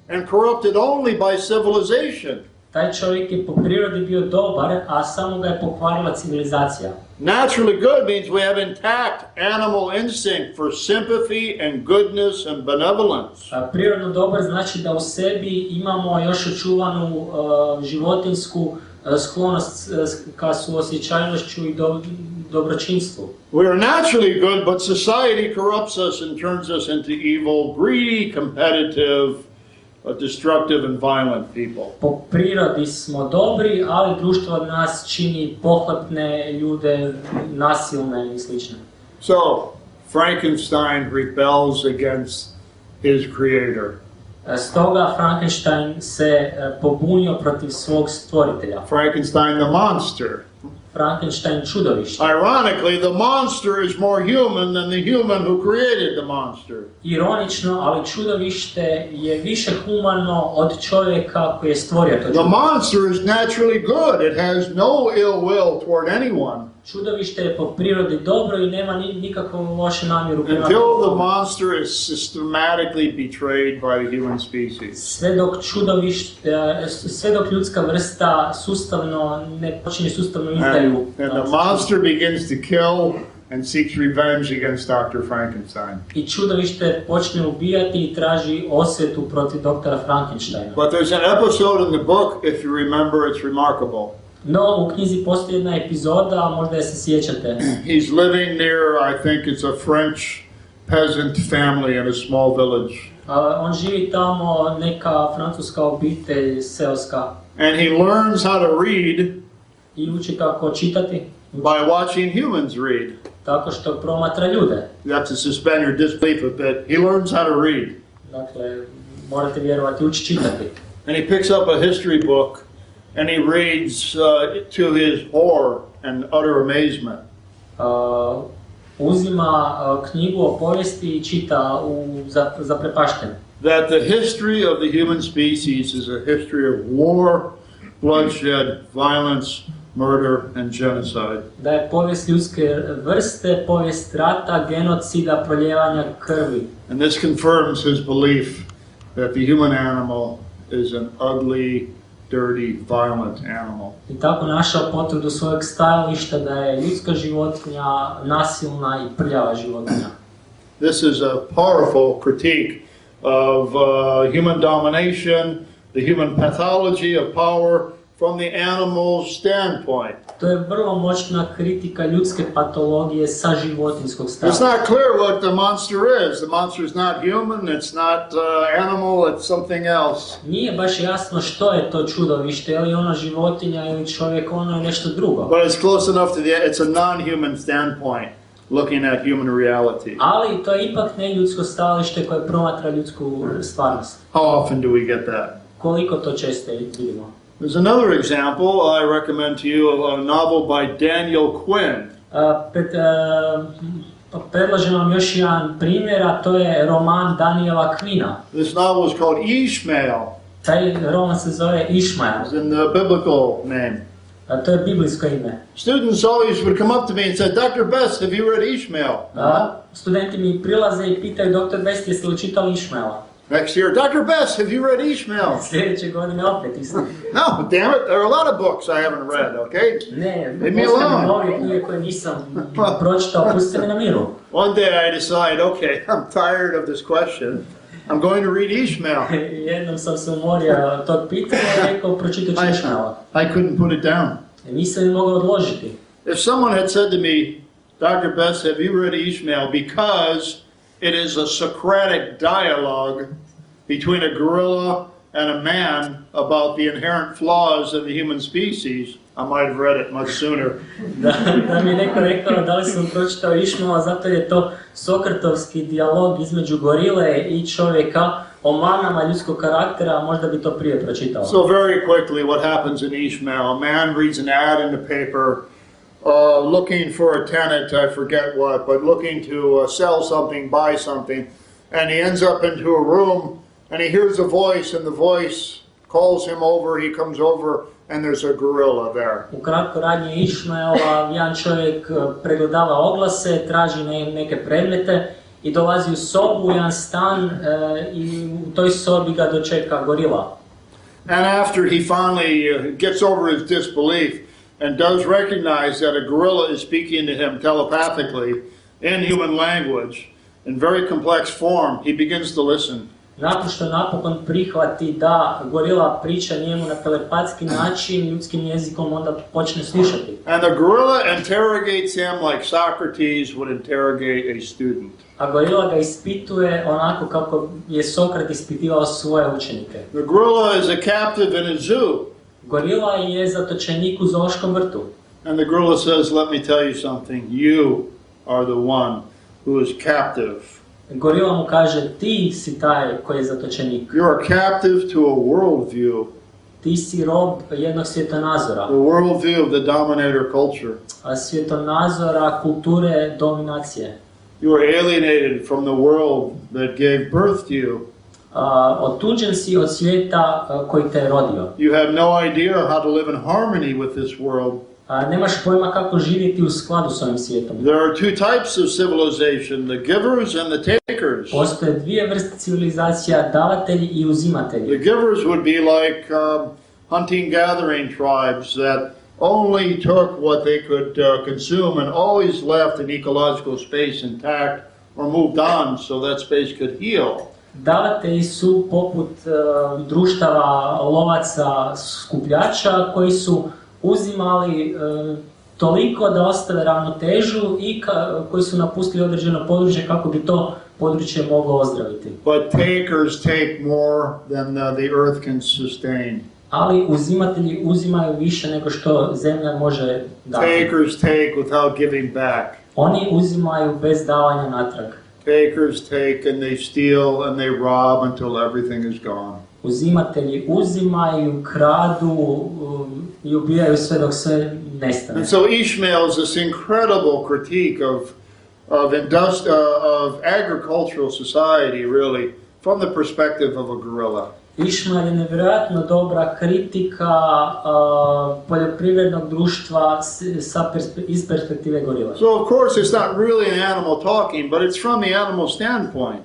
and corrupted only by civilization. Taj čovjek je po prirodi bio dobar, a samo ga je pokvarila civilizacija. Naturally good means we have intact animal instinct for sympathy and goodness and benevolence. Prirodno dobar znači da u sebi imamo još očuvanu životinjsku sklonost ka suosjećajnošću i dobročinstvu. We are naturally good, but society corrupts us and turns us into evil, greedy, competitive, destructive and violent people. Po prirodi smo dobri, ali društvo od nas čini pohlepne ljude, nasilne i slične. So, Frankenstein rebels against his creator. Stoga Frankenstein se pobunio protiv svog stvoritelja. Frankenstein the monster. Frankenstein čudovište. Ironically, the monster is more human than the human who created the monster. Ironično, ali čudovište je više humano od čovjeka koji je stvorio to čudovište. The monster is naturally good. It has no ill will toward anyone. Čudovište je po prirodi dobro i nema nikakvu lošu namjeru prema Until the drugom. monster is systematically betrayed by the human species. Sve dok ljudska vrsta ne počinje sustavno izdaju. And the monster begins to kill and seeks revenge against Dr. Frankenstein. I čudovište počne ubijati i traži osvetu protiv doktora Frankensteina. But there's an episode in the book, if you remember, it's remarkable. No, u knjizi postoji jedna epizoda, možda je se sjećate. He's living near, I think it's a French peasant family in a small village. On živi tamo, neka francuska obitelj seoska. And he learns how to read I uči kako čitati. by watching humans read. Tako što promatra ljude. You have to suspend your disbelief a bit. He learns how to read. Dakle, morate vjerovati, uči čitati. And he picks up a history book and he reads to his horror and utter amazement. Uzima knjigu o povijesti i čita zaprepašten. That the history of the human species is a history of war, bloodshed, violence, murder, and genocide. Da je povijest ljudske vrste, povijest rata, genocida, proljevanja krvi. And this confirms his belief that the human animal is an ugly, dirty, violent animal. I tako našao potvrdu svojeg stajališta da je ljudska životinja nasilna i prljava životinja. This is a powerful critique of human domination, the human pathology of power from the animal standpoint. To je vrlo moćna kritika ljudske patologije sa životinjskog It's stajališta. not clear what the monster is. The monster is not human, it's not animal, it's something else. Nije baš jasno što je to čudovište, je li ono životinja ili čovjek, ono je nešto drugo. But it's close enough to it's a non-human standpoint, looking at human reality. Ali to je ipak ne ljudsko stajalište koje promatra ljudsku stvarnost. How often do we get that? Koliko to često vidimo? There's another example I recommend to you, a novel by Daniel Quinn. Predlažem vam još jedan primjer, a to je roman Daniela Quina. This novel is called Ishmael, Taj roman se zove Išmael. as in the biblical name. A to je biblijsko ime. Students always would come up to me and say, Dr. Best, have you read Ishmael? Studenti mi prilaze i pitaju, Dr. Best, jeste li čitali Išmaela? Next year, Dr. Best, have you read Ishmael? Sljedeće godine opet isto. No, damn it, there are a lot of books I haven't read, okay? Ne, Leave me postoje alone. mnoge knjige koje nisam pročitao, pustite me na miru. One day I decide, okay, I'm tired of this question. I'm going to read Ishmael. Jednom sam se umorio tog pitanja i rekao, pročitat ću Išmaela. I couldn't put it down. Nisam je mogao odložiti. If someone had said to me, Dr. Best, have you read Ishmael? Because it is a Socratic dialogue between a gorilla and a man about the inherent flaws of the human species, I might have read it much sooner. Da mi je neko rekao da li sam pročitao Išmaela, zato je to sokratovski dijalog između gorile i čovjeka o manama ljudskog karaktera, možda bi to prije pročitao. So very quickly what happens in Ishmael, a man reads an ad in the paper, looking for a tenant, I forget what, but looking to sell something, buy something, and he ends up into a room and he hears a voice and the voice calls him over, he comes over and there's a gorilla there. Ukratko radnje Išmaela, jedan čovjek pregledava oglase, traži neke predmete i dolazi u sobu, u jedan stan i u toj sobi ga dočeka gorila. And after he finally gets over his disbelief and does recognize that a gorilla is speaking to him telepathically in human language, in very complex form, he begins to listen. Nakon što napokon prihvati da gorila priča njemu na telepatski način, ljudskim jezikom, onda počne slušati. And the gorilla interrogates him like Socrates would interrogate a student. A gorila ga ispituje onako kako je Sokrat ispitivao svoje učenike. The gorilla is a captive in a zoo. Gorila je zatočenik u zoološkom vrtu. And the gorilla says, let me tell you something, you are the one who is captive. Gorila mu kaže, ti si taj koji je zatočenik. You are captive to a worldview. Ti si rob jednog svjetonazora. The worldview of the dominator culture. A svjetonazora kulture dominacije. You are alienated from the world that gave birth to you. Otuđen si od svijeta koji te je rodio. You have no idea how to live in harmony with this world. Nemaš pojma kako živjeti u skladu s ovim svijetom. There are two types of civilization, the givers and the takers. Postoje dvije vrste civilizacija, davatelji i uzimatelji. The givers would be like hunting gathering tribes that only took what they could consume and always left an ecological space intact or moved on so that space could heal. Davatelji su poput društava lovaca skupljača koji su uzimali toliko da ostave ravnotežu i koji su napustili određeno područje kako bi to područje moglo ozdraviti. But takers take more than the earth can sustain. Ali uzimatelji uzimaju više nego što zemlja može dati. Takers take without giving back. Oni uzimaju bez davanja natrag. Takers take and they steal and they rob until everything is gone. Uzimatelji uzimaju, kradu i ubijaju sve dok sve nestane. And so Ishmael is this incredible critique of agricultural society, really, from the perspective of a gorilla. Išmael je nevjerojatno dobra kritika poljoprivrednog društva iz perspektive gorile. So of course it's not really an animal talking, but it's from the animal standpoint.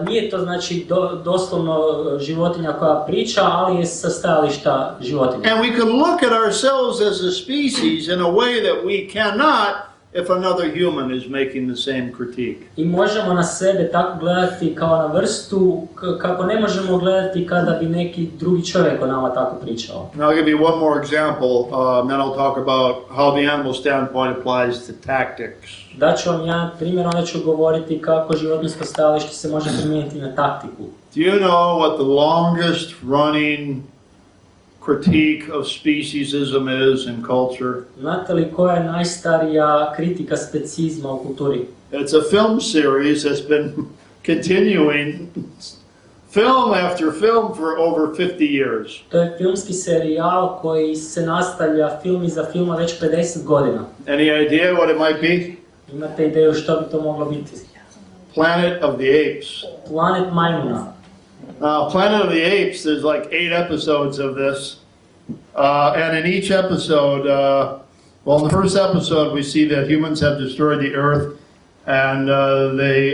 Nije to znači doslovno životinja koja priča, ali je sa stajališta životinja. And we can look at ourselves as a species in a way that we cannot if another human is making the same critique. I možemo na sebe tako gledati kao na vrstu, kako ne možemo gledati kada bi neki drugi čovjek o nama tako pričao. Now I'll give you one more example, and then I'll talk about how the animal standpoint applies to tactics. Daću vam jedan primjer, onda ću govoriti kako životinjsko stajalište se može primijeniti na taktiku. Do you know what the longest running critique of speciesism is in culture? Znate li koja je najstarija kritika specizma u kulturi? It's a film series that's been continuing film after film for over 50 years. To je filmski serijal koji se nastavlja film iza filma već 50 godina. Any idea what it might be? Imate ideju što bi to moglo biti? Planet of the Apes. Planet majmuna. Planet of the Apes, there's like 8 episodes of this. And in each episode, well, in the first episode, we see that humans have destroyed the earth, and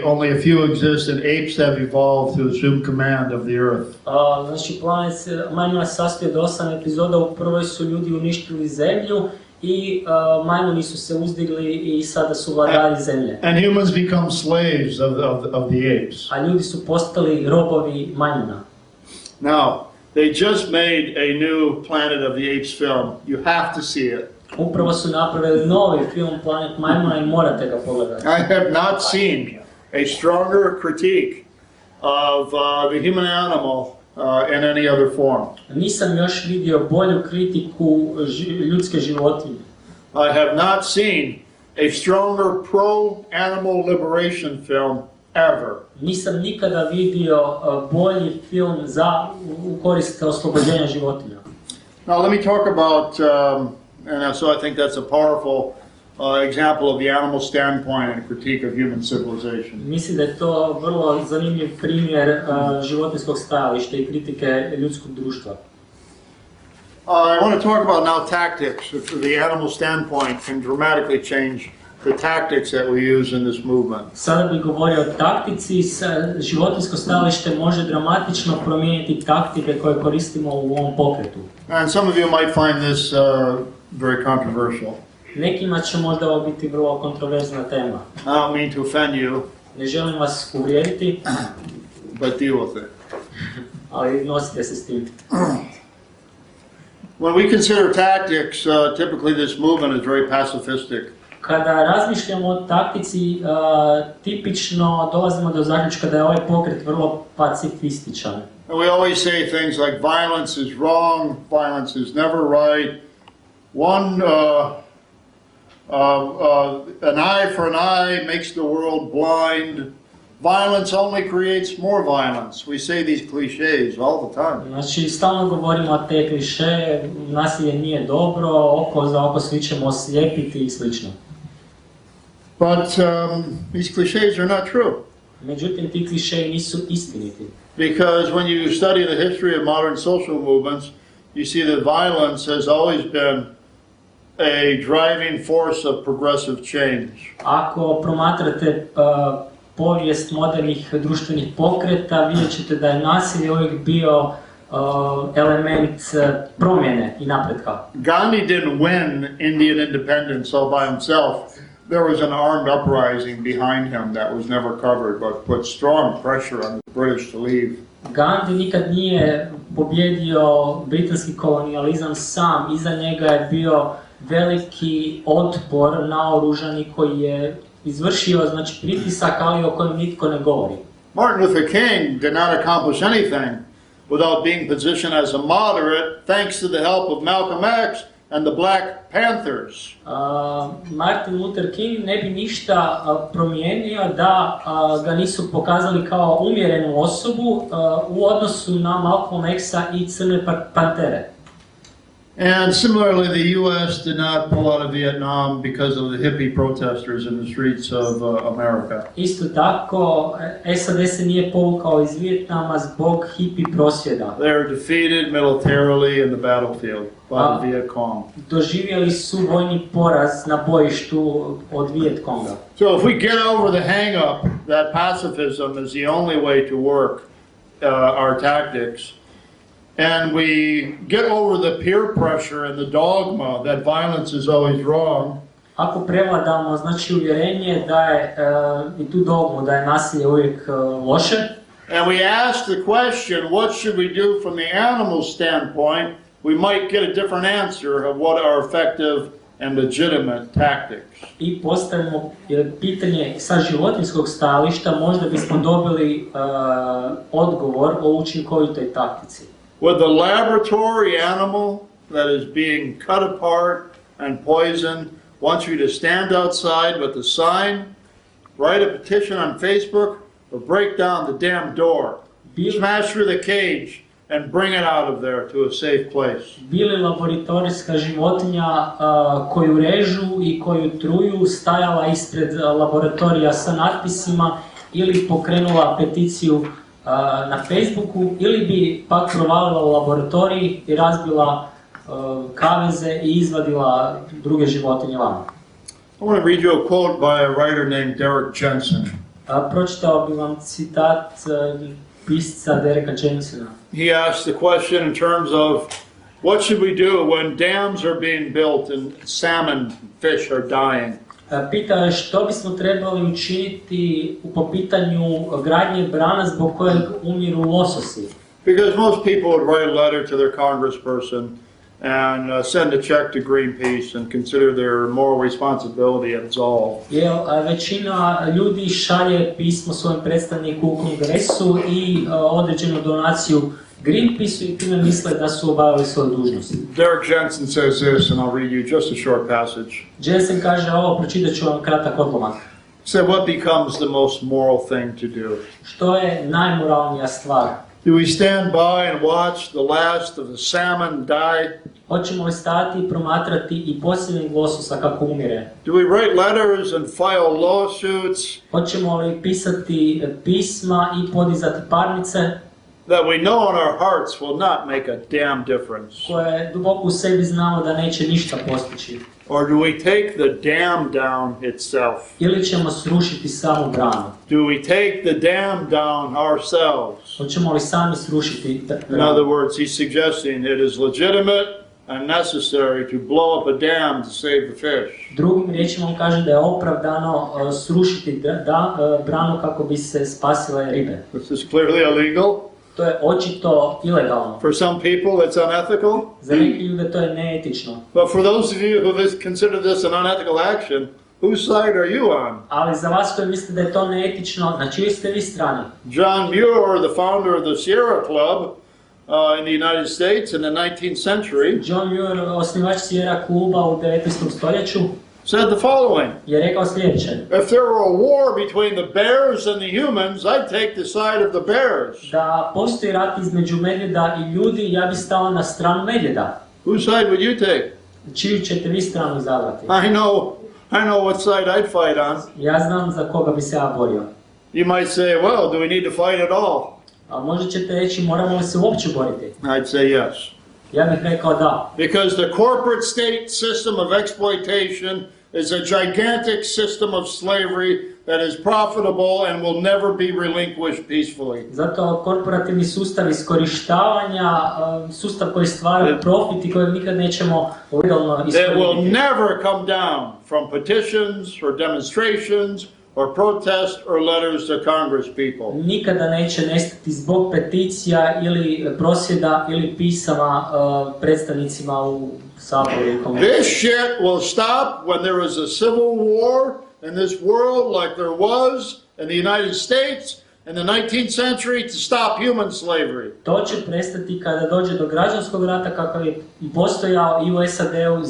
only a few exist, and apes have evolved to assume command of the earth. Znači, planet majmuna se sastoji od 8 epizoda. U prvoj su ljudi uništili zemlju i majmuni su se uzdigli i sada su vladari zemlje. And humans become slaves of the apes. A ljudi su postali robovi majmuna. Now, they just made a new Planet of the Apes film. You have to see it. Upravo su napravili novi film Planet majmuna i morate ga pogledati. I have not seen a stronger critique of the human animal in any other form. Nisam još vidio bolju kritiku ljudske životinje. I have not seen a stronger pro-animal liberation film ever. Nisam nikada vidio bolji film u korist oslobođenja životinja. Now let me talk about, and so I think that's a powerful example of the animal standpoint and critique of human civilization. Mislim da je to vrlo zanimljiv primjer životinjskog stajališta i kritike ljudskog društva. I want to talk about now tactics. The animal standpoint can dramatically change the tactics that we use in this movement. Sada bih govorio o taktici. Životinjsko stajalište može dramatično promijeniti taktike koje koristimo u ovom pokretu. And some of you might find this very controversial. Nekima će možda ovo biti vrlo kontroverzna tema. I don't mean to offend you, Ne želim vas uvrijediti, but deal with it. ali nosite se s tim. When we consider tactics, typically this movement is very pacifistic. Kada razmišljamo o taktici, tipično dolazimo do zaključka da je ovaj pokret vrlo pacifističan. And we always say things like violence is wrong, violence is never right. An eye for an eye makes the world blind. Violence only creates more violence. We say these cliches all the time. Znači, stalno govorimo te kliše, nasilje nije dobro, oko za oko svi ćemo oslijepiti i slično. But these cliches are not true. Međutim, ti klišeji nisu istiniti. Because when you study the history of modern social movements, you see that violence has always been a driving force of progressive change. Ako promatrate povijest modernih društvenih pokreta, vidjet ćete da je nasilje uvijek bio element promjene i napretka. Gandhi didn't win Indian independence all by himself. There was an armed uprising behind him that was never covered, but put strong pressure on the British to leave. Gandhi nikad nije pobjedio britanski kolonijalizam sam, iza njega je bio veliki otpor naoružani koji je izvršio, znači, pritisak, ali o kojem nitko ne govori. Martin Luther King did not accomplish anything without being positioned as a moderate, thanks to the help of Malcolm X and the Black Panthers. Martin Luther King ne bi ništa promijenio da ga nisu pokazali kao umjerenu osobu u odnosu na Malcolm X-a i Crne pantere. And similarly, the U.S. did not pull out of Vietnam because of the hippie protesters in the streets of America. Isto tako, SAD se nije povukao iz Vijetnama zbog hippie prosvjeda. They are defeated militarily in the battlefield by the Viet Cong. Doživjeli su vojni poraz na bojištu od Viet Conga. So if we get over the hang-up that pacifism is the only way to work our tactics, and we get over the peer pressure and the dogma that violence is always wrong, Ako prevladamo, znači, uvjerenje da je, i tu dogmu da je nasilje uvijek loše, and we ask the question, what should we do from the animal standpoint, we might get a different answer of what are effective and legitimate tactics. I postavimo pitanje sa životinjskog stajališta, možda bismo dobili odgovor o učinkovitoj taktici. With the laboratory animal that is being cut apart and poisoned wants you to stand outside with a sign, write a petition on Facebook, or break down the damn door, smash through the cage, and bring it out of there to a safe place. Bili laboratorijska životinja koju režu i koju truju stajala ispred laboratorija sa natpisima ili pokrenula peticiju na Facebooku, ili bi pak provalila u laboratoriji i razbila kaveze i izvadila druge životinje van. I want to read you a quote by a writer named Derek Jensen. Pročitao bi vam citat pisca Dereka Jensena. He asked the question in terms of what should we do when dams are being built and salmon fish are dying? Pitao je što bismo trebali učiniti po pitanju gradnje brana zbog kojeg umiru lososi. Because most people would write a letter to their congressperson and send a check to Greenpeace and consider their moral responsibility absolved. Jer većina ljudi šalje pismo svojem predstavniku u kongresu i određenu donaciju Greenpeaceu i time misle da su obavili svoju dužnost. Derek Jensen says this, and I'll read you just a short passage. Jensen kaže ovo, pročitat ću vam kratak odlomak. Said, what becomes the most moral thing to do? Što je najmoralnija stvar? Do we stand by and watch the last of the salmon die? Hoćemo li stati i promatrati i posljednjeg lososa kako umire? Do we write letters and file lawsuits Hoćemo li pisati pisma i podizati parnice that we know in our hearts will not make a damn difference? koje duboko u sebi znamo da neće ništa postići? Or do we take the dam down itself? Ili ćemo srušiti samu branu? Do we take the dam down ourselves? Hoćemo li sami srušiti In other branu? words, he's suggesting it is legitimate and necessary to blow up a dam to save the fish. Drugim riječima on kaže da je opravdano srušiti branu kako bi se spasile ribe. This is clearly illegal. To je očito ilegalno. For some people, it's unethical. Za neke ljude to je neetično. But for those of you who consider this an unethical action, whose side are you on? Ali za vas koji mislite da je to neetično, na čijoj ste vi strani? John Muir, the founder of the Sierra Club in the United States in the 19th century, John Muir, osnivač Sierra kluba u 19. stoljeću, said the following: je rekao sljedeće. if there were a war between the bears and the humans, I'd take the side of the bears. Da postoji rat između medvjeda i ljudi, ja bi stao na stranu medvjeda. Whose side would you take? Čiju ćete vi stranu izabrati? I know what side I'd fight on. Ja znam za koga bi se ja borio. You might say, well, do we need to fight at all? A možda ćete reći, moramo li se uopće boriti? I'd say yes. Ja bih rekao da. Because the corporate state system of exploitation is a gigantic system of slavery that is profitable and will never be relinquished peacefully. Zato korporativni sustav iskorištavanja, sustav koji stvara profit i kojeg nikad nećemo legalno It will iskoristiti. never come down from petitions or demonstrations or protests or letters to Congress people. Nikada neće nestati zbog peticija ili prosvjeda ili pisama predstavnicima u Saboru i Kongresu. This shit will stop when there is a civil war in this world like there was in the United States in the 19th century to stop human slavery. To će prestati kada dođe do građanskog rata kakav je postojao i u SAD-u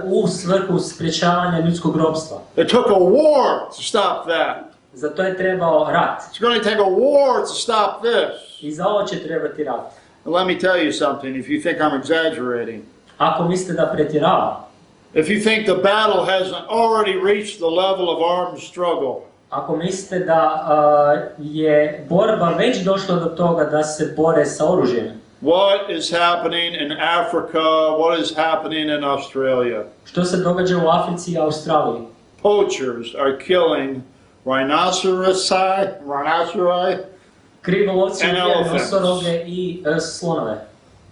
u svrhu sprječavanja ljudskog ropstva. It took a war to stop that. Za to je trebao rat. It's going to take a war to stop this. I za ovo će trebati rat. And let me tell you something, if you think I'm exaggerating. Ako mislite da pretjeravam, If you think the battle hasn't already reached the level of armed struggle, ako mislite da je borba već došla do toga da se bore sa oružjem, what is happening in Africa, what is happening in Australia? što se događa u Africi i Australiji? Poachers are killing rhinoceri, Krivolovci And ubijaju elephants. nosoroge i slonove.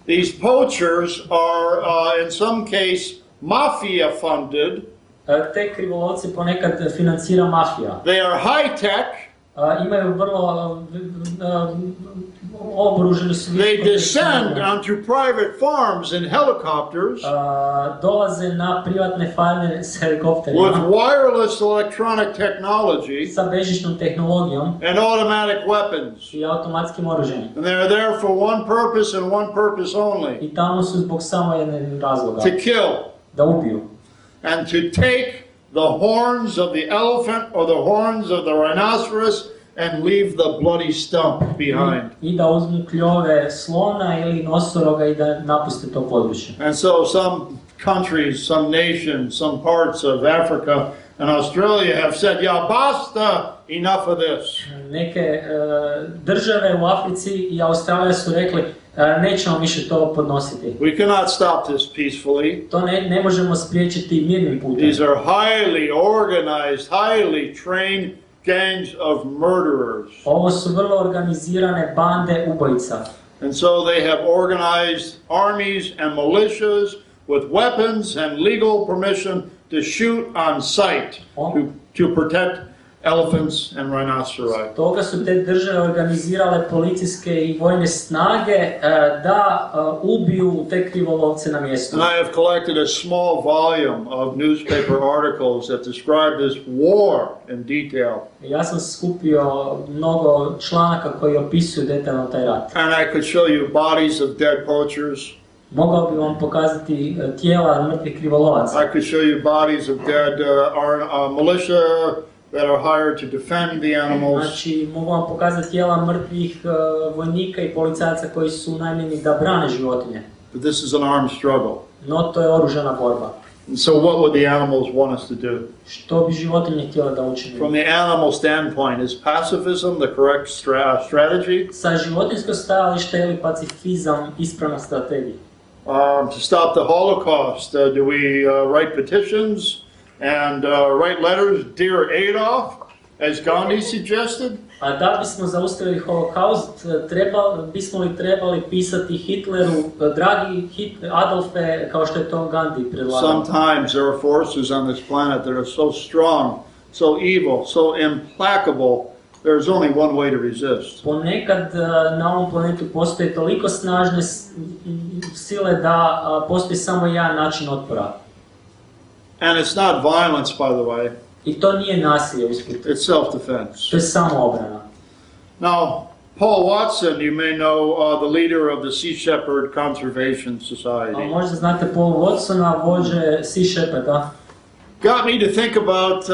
These poachers are, in some case, mafia funded. Te krivolovci ponekad financira mafija. They are high-tech. Imaju vrlo oboruženi su. They descend onto private farms in helicopters Dolaze na privatne farme s with helikopterima wireless electronic technology sa bežičnom tehnologijom and automatic weapons. i automatskim oružjem. And they're there for one purpose and one purpose only: I tamo su zbog samo jednog razloga. to kill Da ubiju. and to take the horns of the elephant or the horns of the rhinoceros and leave the bloody stump behind. I da uzmu kljove slona ili nosoroga i da napuste to područje. And so some countries, some nations, some parts of Africa and Australia have said, yeah, basta, enough of this. Neke države u Africi i Australija su rekli nećemo više to podnositi. We cannot stop this peacefully. To ne možemo spriječiti mirnim putem. These are highly organized, highly trained gangs of murderers. Ovo su vrlo organizirane bande ubojica. And so they have organized armies and militias with weapons and legal permission to shoot on sight to protect elephants and rhinoceros. Toga su te države organizirale policijske i vojne snage da ubiju te krivolovce na mjestu. And I have collected a small volume of newspaper articles that describe this war in detail. Ja sam skupio mnogo članaka koji opisuju detaljno taj rat. And I could show you bodies of dead poachers. Mogao bi vam pokazati tijela mrtvih krivolovaca. I could show you bodies of dead militia that are hired to defend the animals. Znači, mogu vam pokazati tijela mrtvih vojnika i policajaca koji su najmjeni da brane životinje. But this is an armed struggle. No, to je oružana borba. And so what would the animals want us to do? Što bi životinje htjele da učinimo? From the animal standpoint, is pacifism the correct strategy? Sa životinjskog stajališta je li pacifizam ispravna strategija? To stop the Holocaust, do we write petitions and write letters, Dear Adolf, as Gandhi suggested? A da bismo zaustavili holokaust, bismo li trebali pisati Hitleru, dragi Adolfe, kao što je to Gandhi predlagao? Sometimes there are forces on this planet that are so strong, so evil, so implacable, there's only one way to resist. Ponekad na ovom planetu postoje toliko snažne sile da postoji samo jedan način otpora. And it's not violence, by the way. I to nije nasilje usput. It's self-defense. To je samo obrana. Now, Paul Watson, you may know the leader of the Sea Shepherd Conservation Society. Možda znate Paul Watsona, vođe Sea Shepherda. Got me to think about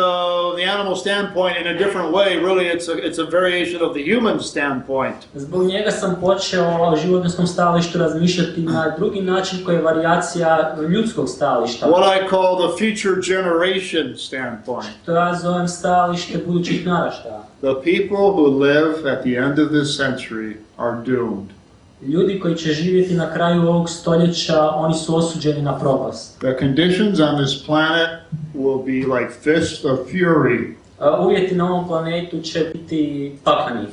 the animal standpoint in a different way. Really, it's a variation of the human standpoint. Zbog njega sam počeo o životinjskom stajalištu razmišljati na drugi način koji je varijacija ljudskog stajališta. What I call the future generation standpoint. To ja zovem stajalište budućih naraštaja. The people who live at the end of this century are doomed. Ljudi koji će živjeti na kraju ovog stoljeća, oni su osuđeni na propast. The conditions on this planet will be like fists of fury. Uvjeti na ovom planetu će biti pakleni.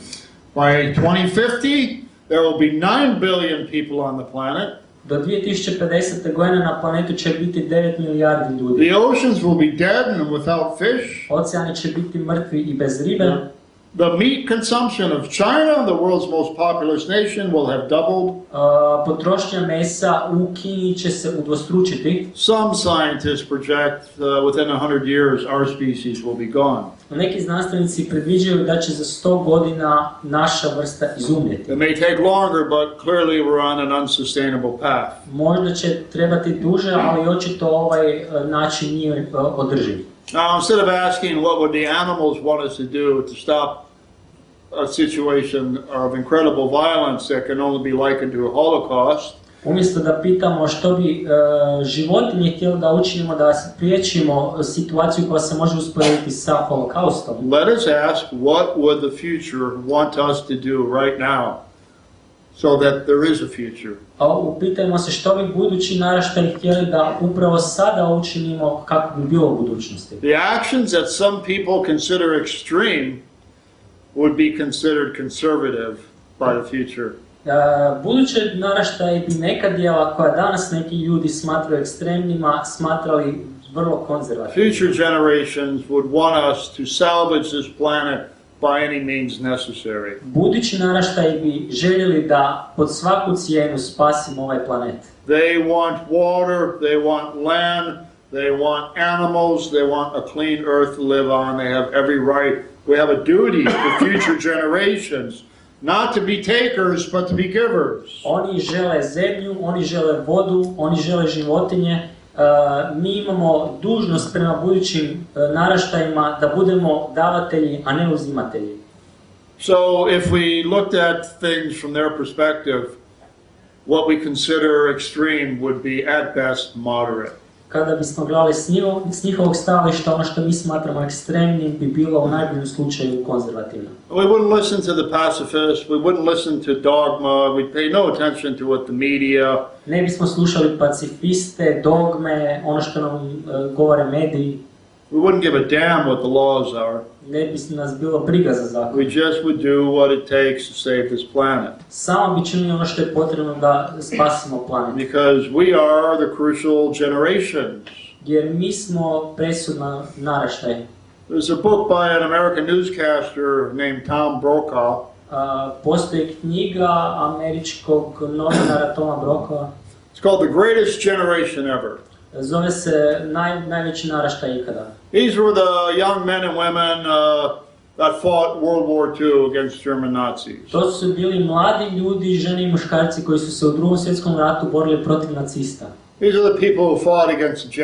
By 2050, there will be 9 billion people on the planet. Do 2050. godine na planetu će biti 9 milijardi ljudi. The oceans will be dead and without fish. Oceani će biti mrtvi i bez ribe. The meat consumption of China, the world's most populous nation, will have doubled. Potrošnja mesa u Kini će se udvostručiti. Some scientists project within 100 years our species will be gone. Neki znanstvenici predviđaju da će za 100 godina naša vrsta izumrijeti. It may take longer, but clearly we're on an unsustainable path. Možda će trebati duže, ali očito ovaj način nije održiv. Now, instead of asking what would the animals want us to do to stop a situation of incredible violence that can only be likened to a Holocaust, Umjesto da pitamo što bi životinje htjeli da učinimo da spriječimo situaciju koja se može usporediti sa holokaustom. let us ask what would the future want us to do right now so that there is a future. Upitajmo se što bi budući naraštaji htjeli da upravo sada učinimo kako bi bilo u budućnosti. The actions that some people consider extreme would be considered conservative by the future. Buduće naraštaji bi neka djela koja danas neki ljudi smatraju ekstremnima smatrali vrlo konzervativnim. Future generations would want us to salvage this planet by any means necessary. Budući naraštaji bi željeli da pod svaku cijenu spasimo ovaj planet. They want water, they want land, they want animals, they want a clean earth to live on. They have every right. We have a duty to future generations not to be takers but to be givers. Oni žele zemlju, oni žele vodu, oni žele životinje. Mi imamo dužnost prema budućim naraštajima da budemo davatelji, a ne uzimatelji. So if we looked at things from their perspective, what we consider extreme would be at best moderate. kada bismo gledali s njihovog stajališta, ono što mi smatramo ekstremnim bi bilo u najboljem slučaju konzervativno. We wouldn't listen to the pacifists, we wouldn't listen to dogma, we'd pay no attention to what the media. Ne bismo slušali pacifiste, dogme, ono što nam govore mediji. We wouldn't give a damn what the laws are. Ne bi nas bilo briga za zakon. We just would do what it takes to save this planet. Samo bi činili ono što je potrebno da spasimo planet. Because we are the crucial generations. Jer mi smo presudna naraštaj. There's a book by an American newscaster named Tom Brokaw. Postoji knjiga američkog novinara Toma Brokawa. It's called The Greatest Generation Ever. Zove se najveći naraštaj ikada. These were the young men and women that fought World War II against German Nazis. To su bili mladi ljudi, žene i muškarci koji su se u Drugom svjetskom ratu borili protiv nacista. These are the people who fought against the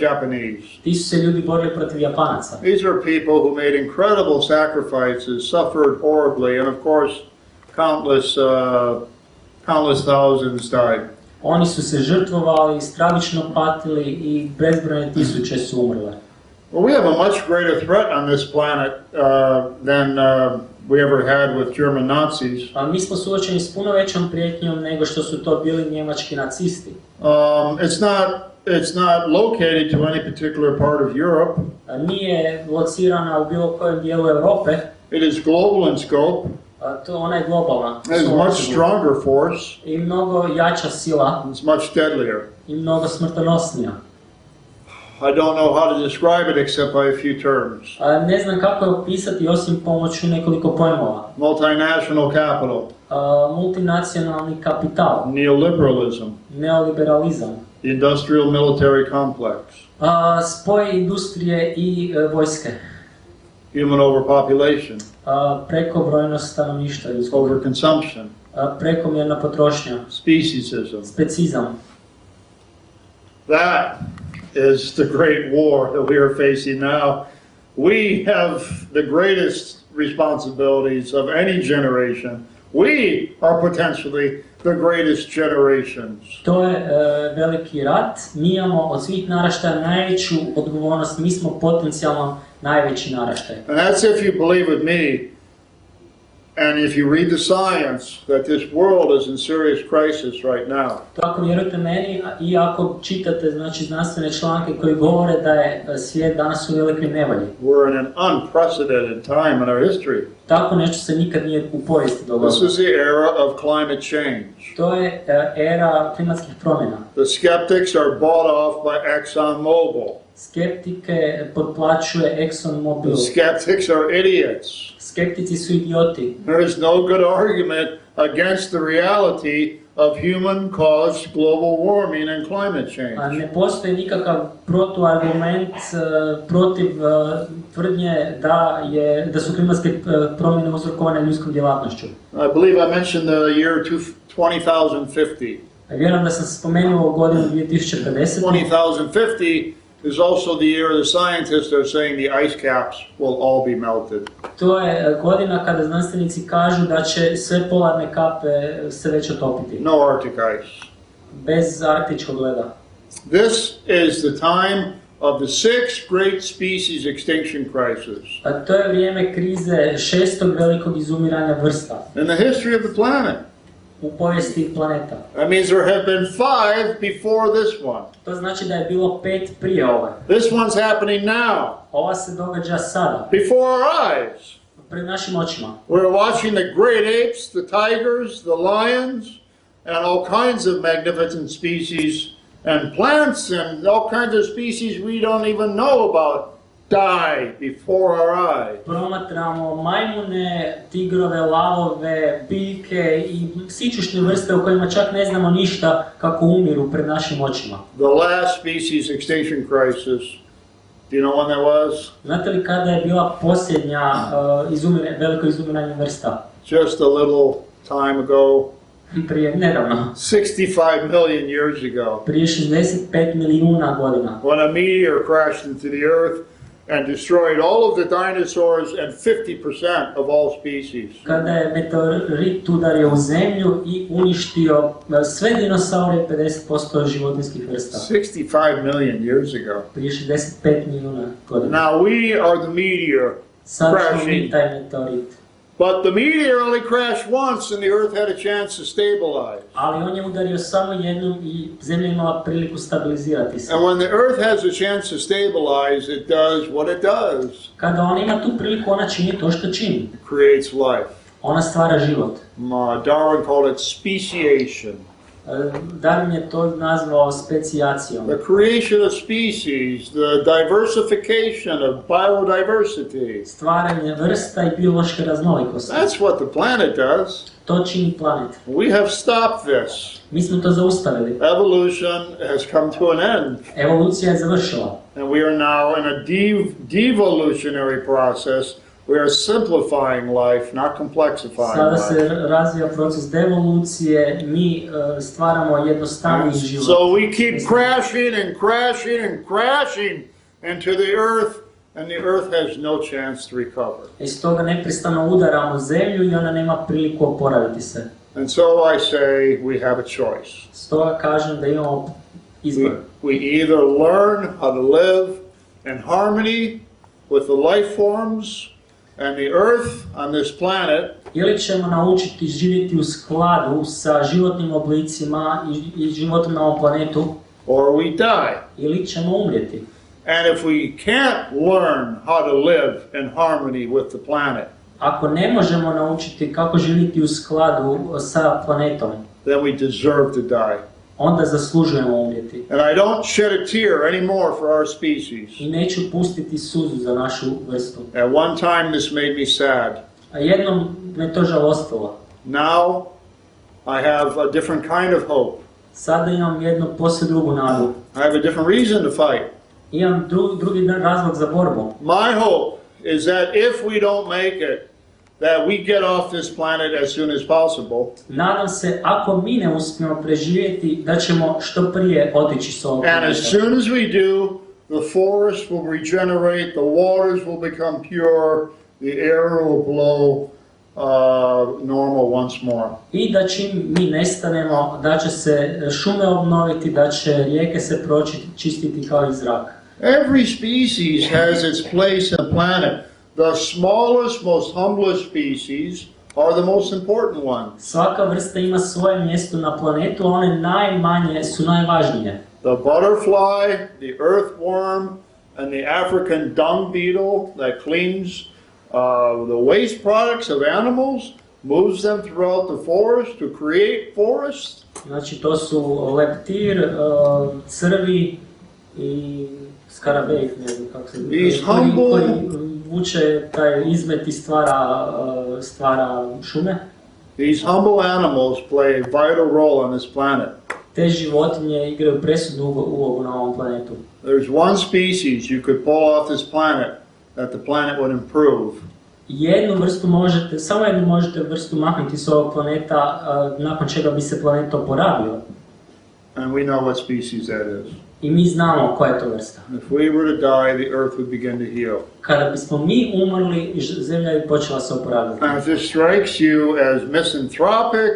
Japanese. Ti su se ljudi borili protiv Japanaca. These are people who made incredible sacrifices, suffered horribly, and of course, countless thousands died. Oni su se žrtvovali, stravično patili i bezbrojne tisuće su umrle. Well, we have a much greater threat on this planet than we ever had with German Nazis. A mi smo suočeni s puno većom prijetnjom nego što su to bili njemački nacisti. It's not located to any particular part of Europe. Nije locirana u bilo kojem dijelu Europe. It is global in scope. Ona je globalna. It is a much stronger force. I mnogo jača sila. It's much deadlier. I mnogo smrtonosnija. I don't know how to describe it except by a few terms. Ne znam kako je opisati osim pomoću nekoliko pojmova. Multinational capital. Multinacionalni kapital. Neoliberalism. Neoliberalizam. The industrial military complex. Spoj industrije i vojske. Human overpopulation. Prekobrojnost stanovništva ljudskog. Overconsumption. Prekomjerna potrošnja. Speciesism. Specizam. That is the great war that we are facing now. We have the greatest responsibilities of any generation. We are potentially the greatest generations. To je veliki rat. Mi imamo od svih naraštaja najveću odgovornost. Mi smo potencijalno najveći naraštaj. And that's if you believe with me, and if you read the science, that this world is in serious crisis right now. To ako vjerujete meni i ako čitate znači znanstvene članke koji govore da je svijet danas u velikoj nevolji. We're in an unprecedented time in our history. Tako nešto se nikad nije u povijesti dogodilo. This is the era of climate change. To je era klimatskih promjena. The skeptics are bought off by ExxonMobil. Skeptike potplaćuje ExxonMobil. The skeptics are idiots. Skeptici su idioti. There is no good argument against the reality of human-caused global warming and climate change. A ne postoji nikakav protuargument protiv tvrdnje da su klimatske promjene uzrokovane ljudskom djelatnošću. I believe I mentioned the year 2050. Vjerujem da sam spomenuo godinu 2050. 2050 is also the year the scientists are saying the ice caps will all be melted. To je godina kada znanstvenici kažu da će sve polarne kape se već otopiti. No Arctic ice. Bez arktičkog leda. This is the time of the sixth great species extinction crisis. A to je vrijeme krize šestog velikog izumiranja vrsta. In the history of the planet. U povijesti planeta. That means there have been 5 before this one. To znači da je bilo 5 prije ove. This one's happening now. Ova se događa sada. Before our eyes. Pred našim očima. We're watching the great apes, the tigers, the lions, and all kinds of magnificent species, and plants, and all kinds of species we don't even know about die before our eyes. Promatramo majmune, tigrove, lavove, biljke i sićušne vrste o kojima čak ne znamo ništa kako umiru pred našim očima. The last species extinction crisis, do you know when that was? Znate li kada je bila posljednja veliko izumiranje vrsta? Just a little time ago. Prije nedavno. 65 million years ago. Prije 65 milijuna godina. When a meteor crashed into the earth and destroyed all of the dinosaurs and 50% of all species. Kada je meteorit udario u zemlju i uništio sve dinosaure i 50% životinskih vrsta. 65 million years ago. Prije 65 milijuna godina. Now we are the meteor Sad smo mi crashing. taj meteorit. But the meteor only crashed once and the earth had a chance to stabilize. Ali on je udario samo jednom i zemlja imala priliku stabilizirati se. And when the earth has a chance to stabilize, it does what it does. Kada ona ima tu priliku, ona čini to što čini. It creates life. Ona stvara život. Darwin called it speciation. Darwin je to nazvao specijacijom. The creation of species, the diversification of biodiversity. Stvaranje vrsta i biološke raznolikosti. That's what the planet does. To čini planet. We have stopped this. Mi smo to zaustavili. Evolution has come to an end. Evolucija je završila. And we are now in a devolutionary process. We are simplifying life, not complexifying Sada life. se razvija proces devolucije, mi stvaramo jednostavniji život. So we keep crashing and crashing and crashing into the earth, and the earth has no chance to recover. I stoga neprestano udaramo zemlju i ona nema priliku oporaviti se. And so I say we have a choice. Stoga kažem da imamo izbor. We either learn how to live in harmony with the life forms and the earth on this planet, Ili ćemo naučiti živjeti u skladu sa životnim oblicima i životom na ovom planetu, or we die. ili ćemo umrijeti. And if we can't learn how to live in harmony with the planet, Ako ne možemo naučiti kako živjeti u skladu sa planetom, then we deserve to die. onda zaslužujemo umrijeti. And I don't shed a tear anymore for our species. I neću pustiti suzu za našu vrstu. At one time this made me sad. A jednom me to žalostilo. Now I have a different kind of hope. Sada imam jednu posve drugu nadu. I have a different reason to fight. Imam drugi razlog za borbu. My hope is that if we don't make it, that we get off this planet as soon as possible. Nadam se, ako mi ne uspijemo preživjeti, da ćemo što prije otići s ovog And planeta. as soon as we do, the forest will regenerate, the waters will become pure, the air will blow normal once more. I da čim mi nestanemo, da će se šume obnoviti, da će rijeke se čistiti kao i zrak. Every species has its place on the planet. The smallest, most humblest species are the most important ones. Svaka vrsta ima svoje mjesto na planetu, a one najmanje su najvažnije. The butterfly, the earthworm, and the African dung beetle that cleans the waste products of animals, moves them throughout the forest to create forests. Znači to su leptir, crvi i skarabej, ne znam kako se These humble- koji vuče taj izmet i stvara šume. These humble animals play a vital role on this planet. Te životinje igraju presudnu ulogu na ovom planetu. There's one species you could pull off this planet that the planet would improve. Samo jednu možete vrstu maknuti s ovog planeta, nakon čega bi se planet oporavio. And we know what species that is. I mi znamo koja je to vrsta. If we were to die, the earth would begin to heal. Kada bismo mi umrli, zemlja bi počela se oporavljati. And if this strikes you as misanthropic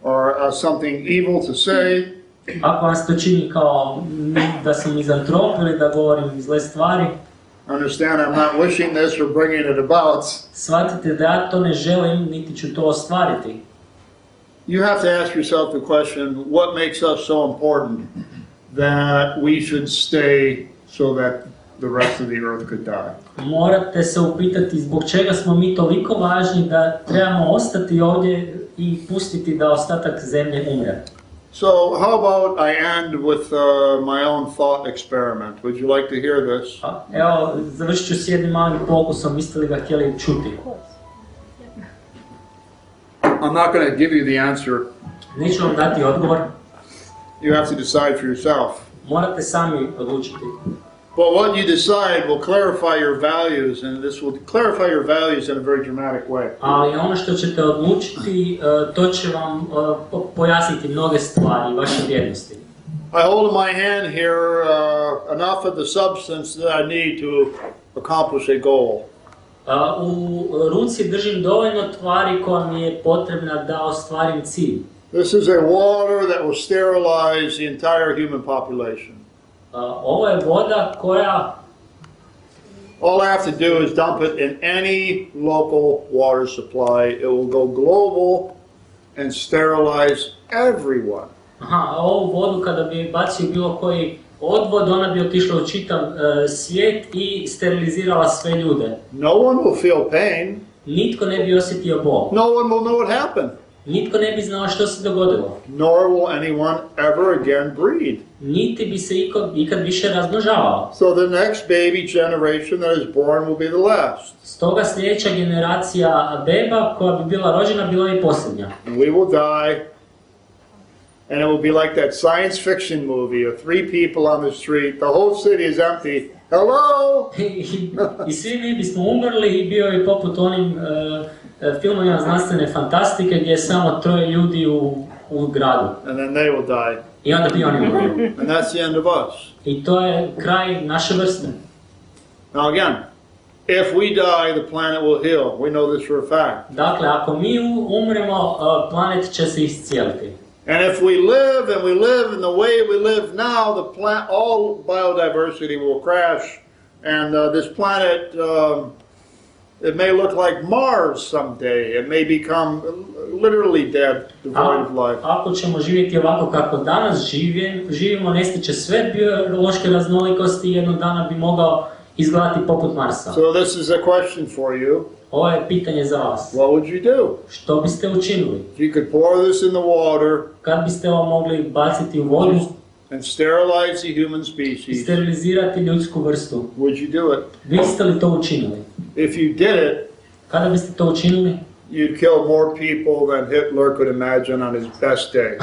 or as something evil to say, Ako vas to čini kao da sam mizantrop ili da govorim zle stvari, understand I'm not wishing this or bringing it about. shvatite da ja to ne želim, niti ću to ostvariti. You have to ask yourself the question, what makes us so important that we should stay so that the rest of the earth could die? Morate se upitati zbog čega smo mi toliko važni da trebamo ostati ovdje i pustiti da ostatak zemlje umre. So how about I end with my own thought experiment? Would you like to hear this? Evo, završit ću s jednim malim pokusom, biste li ga htjeli čuti? I'm not going to give you the answer. Neću vam dati odgovor, You have to decide for yourself. morate sami odlučiti. But what you decide will clarify your values, and this will clarify your values in a very dramatic way. Ali ono što ćete odlučiti, to će vam pojasniti mnoge stvari, vaše vrijednosti. I hold in my hand here enough of the substance that I need to accomplish a goal. U ruci držim dovoljno tvari koja mi je potrebna da ostvarim cilj. This is a water that will sterilize the entire human population. Ovo je voda koja All I have to do is dump it in any local water supply. It will go global and sterilize everyone. ovu vodu kada bi bacio bilo koji odvod, ona bi otišla u čitav svijet i sterilizirala sve ljude. No one will feel pain. Nitko ne bi osjetio bol. No one will know what happened. Nitko ne bi znao što se dogodilo. Nor will anyone ever again breed. Niti bi se ikad više razmnožavao. So the next baby generation that is born will be the last. Stoga sljedeća generacija beba koja bi bila rođena bila i posljednja. And we will die. And it will be like that science fiction movie of 3 people on the street. The whole city is empty. Hello? I svi mi bismo umrli i bio je poput onim filmovima znanstvene fantastike gdje je samo 3 ljudi u gradu. And then they will die. I onda bi oni umrli. And that's the end of us. I to je kraj naše vrste. Now again, if we die, the planet will heal. We know this for a fact. Dakle, ako mi umremo, planet će se iscijeliti. And if we live and we live in the way we live now, all biodiversity will crash, and this planet, it may look like Mars someday. It may become literally dead, devoid of life. Ako ćemo živjeti ovako kako danas živimo, nestiće sve biološke raznolikosti i jednog dana bi mogao izgledati poput Marsa. So this is a question for you. Ovo je pitanje za vas. What would you do? Što biste učinili? If you could pour this in the water, Kad biste ovo mogli baciti u vodu and sterilize the human i species, sterilizirati ljudsku vrstu, would you do it? biste li to učinili? If you did it, Kada biste to učinili? you'd kill more people than Hitler could imagine on his best day.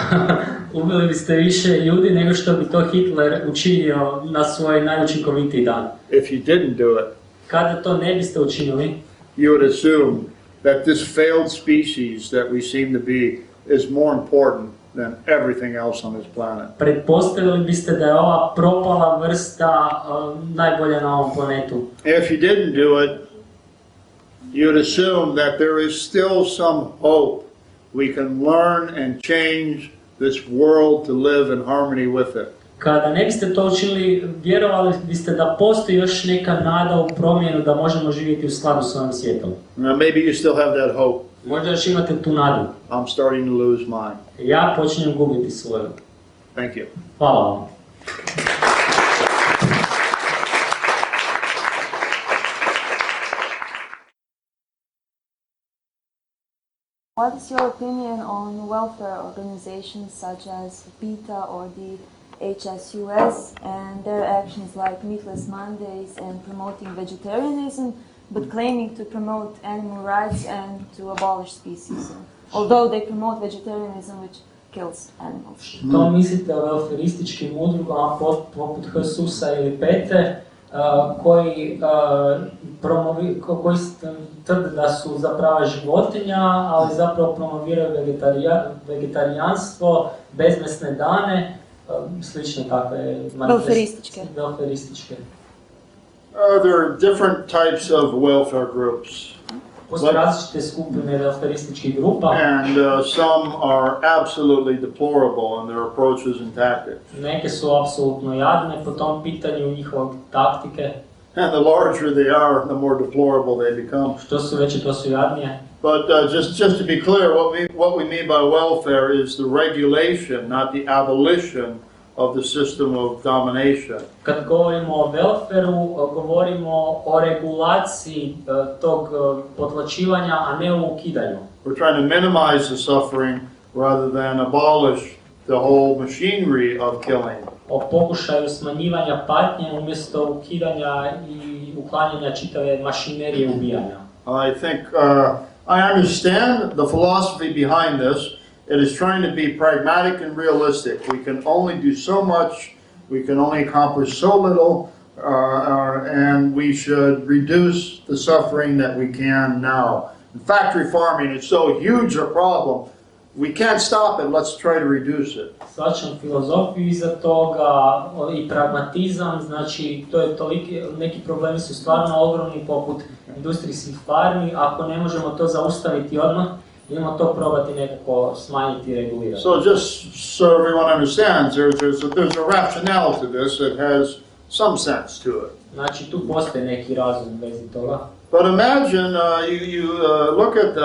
Ubili biste više ljudi nego što bi to Hitler učinio na svoj najučinkovitiji dan. If you didn't do it, Kada to ne biste učinili, you would assume that this failed species that we seem to be is more important than everything else on this planet. pretpostavili biste da je ova propala vrsta najbolja na ovom planetu. If you didn't do it, you would assume that there is still some hope we can learn and change this world to live in harmony with it. Kada ne biste to učinili, vjerovali biste da postoji još neka nada u promjenu da možemo živjeti u skladu s ovim svijetom. Now, maybe you still have that hope. Možda još imate tu nadu. I'm starting to lose mine. Ja počinjem gubiti svoju. Thank you. Hvala vam. What is your opinion on welfare organizations such as PETA or the HSUS and their actions like Meatless Mondays and promoting vegetarianism, but claiming to promote animal rights and to abolish speciesism, although they promote vegetarianism which kills animals? Što mislite o welfarističkim udrugama poput HSUS-a ili PETE koji tvrde da su za prava životinja, ali zapravo promoviraju vegetarijanstvo, bezmesne dane, slične takve Welfarističke. There are different types of welfare groups. Postoje različite skupine welfarističkih grupa. And some are absolutely deplorable in their approaches and tactics. Neke su apsolutno jadne po tom pitanju, njihove taktike. And the larger they are, the more deplorable they become. Što su veće, to su jadnije. But just to be clear, what we mean by welfare is the regulation, not the abolition of the system of domination. Kad govorimo o welfareu, govorimo o regulaciji tog potlačivanja, a ne o ukidanju. We're trying to minimize the suffering rather than abolish the whole machinery of killing. O pokušaju smanjivanja patnje umjesto ukidanja i uklanjanja čitave mašinerije ubijanja. I think I understand the philosophy behind this. It is trying to be pragmatic and realistic. We can only do so much, we can only accomplish so little, and we should reduce the suffering that we can now. In factory farming, it's so huge a problem we can't stop it, let's try to reduce it. Shvaćam filozofiju iza toga i pragmatizam, znači to je toliki, neki problemi su stvarno ogromni poput industrijskih farmi, ako ne možemo to zaustaviti odmah, idemo to probati nekako smanjiti i regulirati. So just so everyone understands, there's a rationale to this that has some sense to it. Znači tu postoji neki razum u vezi toga. But imagine you look at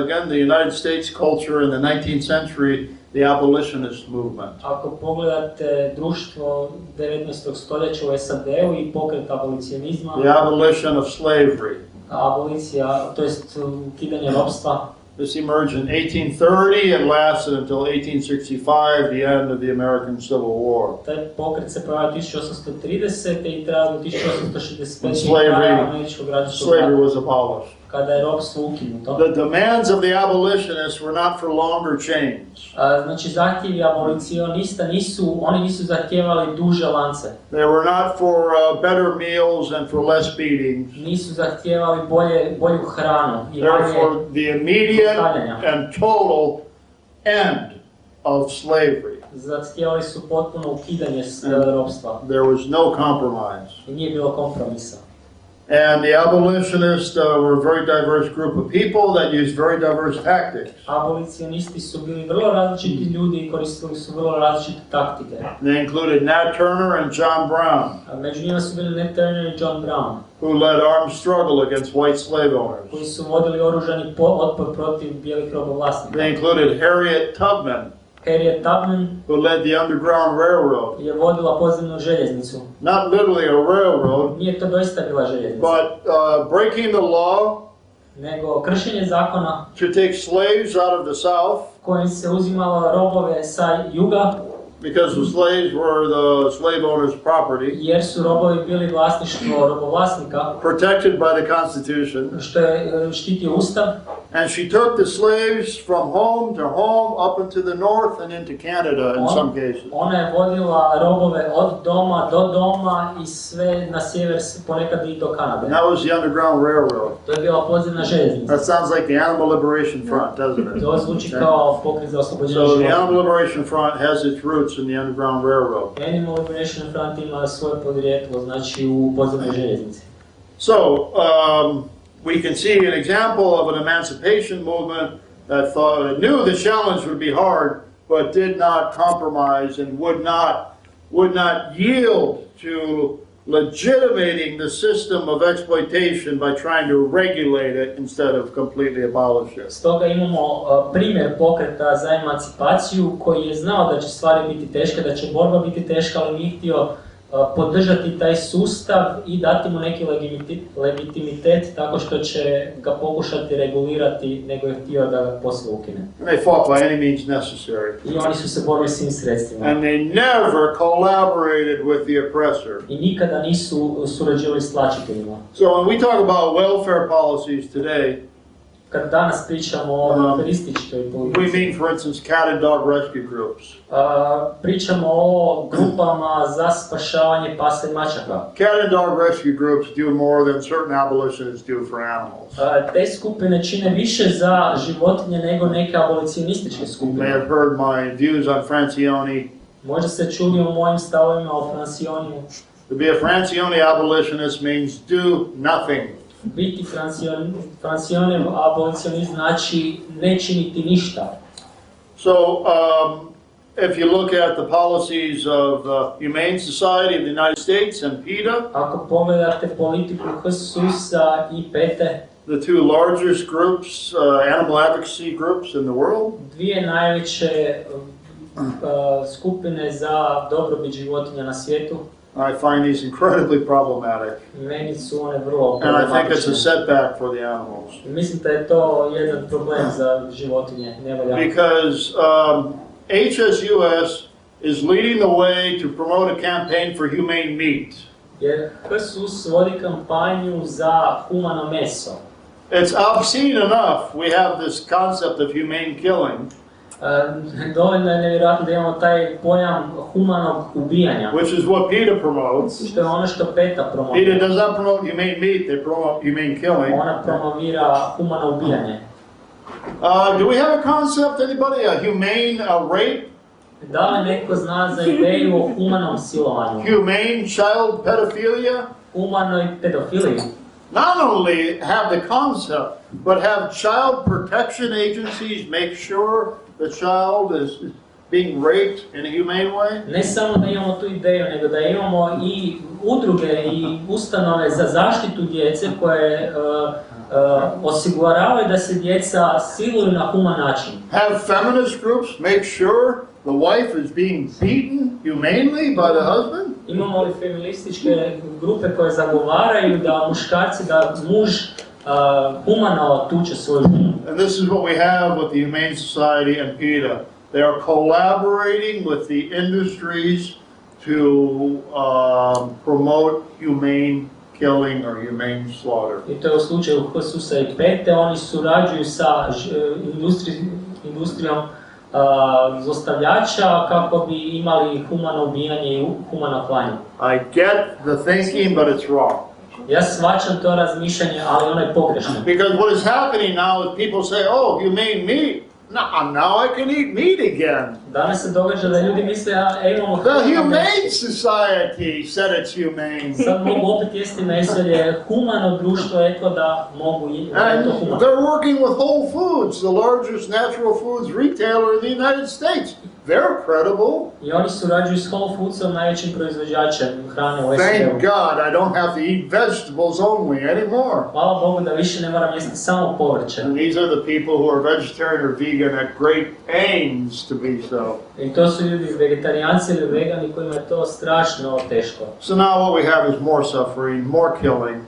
again the United States culture in the 19th century, the abolitionist movement. Ako pogledate društvo 19. stoljeća u SAD-u i pokret abolicionizma, The abolition of slavery. abolicija, to jest ukidanje ropstva, This emerged in 1830 and lasted until 1865, the end of the American Civil War. taj pokret se pojavio 1830. i trajao do 1865. Slavery- kraja američkog građanskog Slavery rata, was abolished. kada je ropstvo ukinuto. The demands of the abolitionists were not for longer chains. Znači zahtjevi abolicionista oni nisu zahtijevali duže lance, They were not for better meals and for less beatings. nisu zahtijevali bolju hranu i They were manje for the immediate and total end of slavery. zahtijevali su potpuno ukidanje ropstva There was no compromise. i nije bilo kompromisa. And the abolitionists were a very diverse group of people that used very diverse tactics. Abolicionisti su bili vrlo različiti ljudi i koristili su vrlo različite taktike. They included Nat Turner and John Brown, Među njima su bili Nat Turner i John Brown, who led armed struggle against white slave owners. koji su vodili oružani otpor protiv bijelih robovlasnika. They included Harriet Tubman, Harriet Tubman who led the Underground Railroad. je vodila podzemnu željeznicu. Not literally a railroad, Nije to doista bila željeznica, but breaking the law nego kršenje zakona to take slaves out of the South, kojim se uzimalo robove sa juga, because the slaves were the slave owner's property, jer su robovi bili vlasništvo robovlasnika, protected by the Constitution. što je štitio Ustav. And she took the slaves from home to home, up into the north and into Canada in some cases. Ona je vodila robove od doma do doma i sve na sjever, ponekad i do Kanade. And that was the Underground Railroad. To je bila podzemna željeznica. That sounds like the Animal Liberation Front, doesn't it? To zvuči kao pokret za oslobođenje So the života. Animal Liberation Front has its roots in the Underground Railroad. Animal Liberation Front ima svoje podrijetlo, znači u podzemnoj željeznici. So we can see an example of an emancipation movement that knew the challenge would be hard, but did not compromise and would not yield to legitimating the system of exploitation by trying to regulate it instead of completely abolish it. Stoga imamo primjer pokreta za emancipaciju koji je znao da će stvari biti teške, da će borba biti teška, ali nije htio podržati taj sustav i dati mu neki legitimitet tako što će ga pokušati regulirati, nego je htio da ga poslije ukine. And they fought by any means necessary. I oni su se borili svim sredstvima. And they never collaborated with the oppressor. I nikada nisu surađivali s tlačiteljima. So when we talk about welfare policies today, Kad danas pričamo o welfarističkoj we politici, mean, for instance, cat and dog rescue groups. pričamo o grupama za spašavanje pasa i mačaka. Cat and dog rescue groups do more than certain abolitionists do for animals. Te skupine čine više za životinje nego neke abolicionističke You may skupine. have heard my views on Francione. Možda ste čuli o mojim stavovima o Francioniju. To be a Francione abolitionist means do nothing. Biti Francione abolicionist znači ne činiti ništa. So, if you look at the policies of the Humane Society of the United States and PETA, Ako pogledate politiku HSUS-a i PETE, the two largest groups, animal advocacy groups in the world, dvije najveće skupine za dobrobit životinja na svijetu, I find these incredibly problematic. meni su one vrlo And I think it's a problematične. setback for the animals. Mislim da je to jedan problem za životinje, nevolja. Because HSUS is leading the way to promote a campaign for humane meat. Jer HSUS vodi kampanju za humano meso. It's obscene enough. We have this concept of humane killing, Dovoljno je nevjerojatno da imamo taj pojam humanog ubijanja, which is what PETA promotes. što je ono što PETA PETA promovira. does not promote humane meat, they promote humane killing. Ona promovira humano ubijanje. Do we have a concept, anybody, a humane rape? Da li neko zna za ideju o humanom silovanju, Humane child pedophilia? humanoj pedofiliji? Not only have the concept, but have child protection agencies make sure the child is being raped in a humane way? Ne samo da imamo tu ideju, nego da imamo i udruge i ustanove za zaštitu djece koje osiguravaju da se djeca siluju na human način. Have feminist groups make sure the wife is being beaten humanely by the husband? Imamo li feminističke grupe koje zagovaraju da muškarci, da muž humano tuče svoju ženu? And this is what we have with the Humane Society and PETA. They are collaborating with the industries to promote humane killing or humane slaughter. I to je u slučaju HSUS-a i PETA, oni surađuju sa industrijom zlostavljača kako bi imali humano ubijanje i humano klanje. I get the thinking, but it's wrong. Ja shvaćam to razmišljanje, ali ono je pogrešno. Because what is happening now is people say, oh, humane meat. Now I can eat meat again. Danas se događa da ljudi misle, imamo The Humane Society said it's humane. sad mogu opet jesti meso jer je humano društvo reklo da mogu And to humano. they're working with Whole Foods, the largest natural foods retailer in the United States. They're credible. I oni surađuju s Whole Foodsom, najvećim proizvođačem hrane u Thank SAD-u. God I don't have to eat vegetables only anymore. Hvala Bogu da više ne moram jesti samo povrće. And these are the people who are vegetarian or vegan at great pains to be so. I to su ljudi vegetarijanci ili vegani kojima je to strašno teško. So now what we have is more suffering, more killing.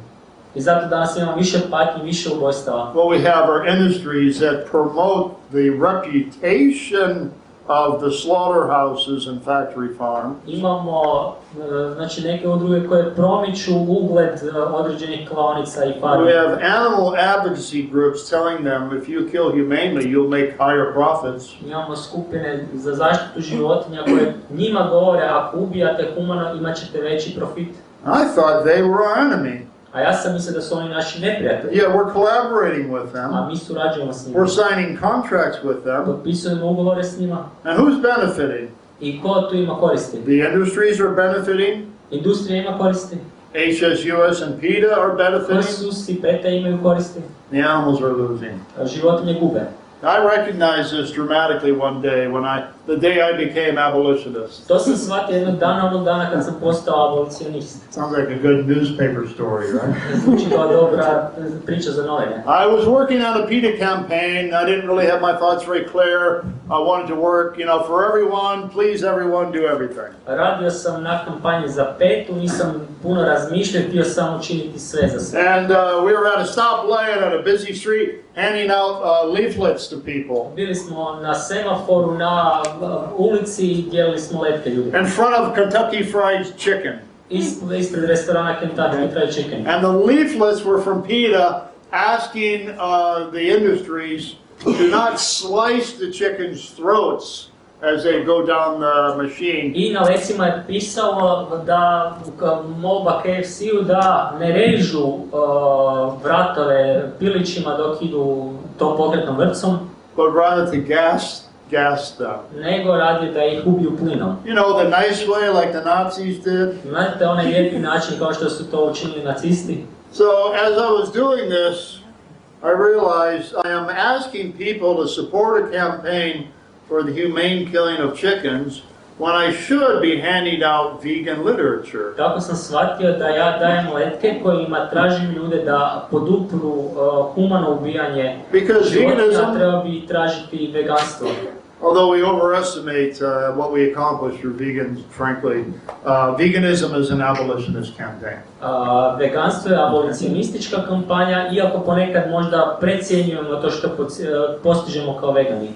I zato danas imamo više patnji, više ubojstava. What we have are industries that promote the reputation of the slaughterhouses and factory farms. Imamo znači neke udruge koje promiču ugled određenih klaonica i farmi. We have animal advocacy groups telling them if you kill humanely, you'll make higher profits. Imamo skupine za zaštitu životinja koje njima govore ako ubijate humano imat ćete veći profit. I thought they were our enemy. A ja sam mislio da su oni naši neprijatelji. Yeah, we're collaborating with them. A mi surađujemo s njima. We're signing contracts with them. Potpisujemo ugovore s njima. And who's benefiting? I ko tu ima koristi? The industries are benefiting. Industrija ima koristi. HSUS and PETA are benefiting. HSUS i PETA imaju koristi. The animals are losing. Životinje gube. I recognized this dramatically one day the day I became abolitionist. To sam shvatio jednog dana, onog dana kad sam postao abolicionist. Sounds like a good newspaper story, right? Zvuči kao dobra priča za novine. I was working on a PETA campaign. I didn't really have my thoughts very clear. I wanted to work, for everyone, please everyone, do everything. Radio sam na kampanji za PETA, nisam puno razmišljao, htio sam učiniti sve za sve. And we were at a stoplight at a busy street handing out leaflets to people. Bili smo na semaforu na ulici i dijelili smo letke ljudima. In front of Kentucky Fried Chicken. Ispred restorana Kentucky Fried Chicken. And the leaflets were from PETA asking the industries to not slice the chicken's throats as they go down the machine. I na lecima je pisalo da molba KFC-u da ne režu vratove pilićima dok idu tom pokretnom vrpcom, But rather to gas them. nego radi da ih ubiju plinom. The nice way like the Nazis did. Znate, onaj lijepi način kao što su to učinili nacisti. So as I was doing this, I realized I am asking people to support a campaign for the humane killing of chickens when I should be handing out vegan literature. Tako sam shvatio da ja dajem letke kojima tražim ljude da podupru humano ubijanje životinja, treba bi tražiti veganstvo. Although we overestimate what we accomplish through vegans, frankly, veganism is an abolitionist campaign. Veganstvo je abolicionistička kampanja, iako ponekad možda precijenjujemo to što postižemo kao vegani.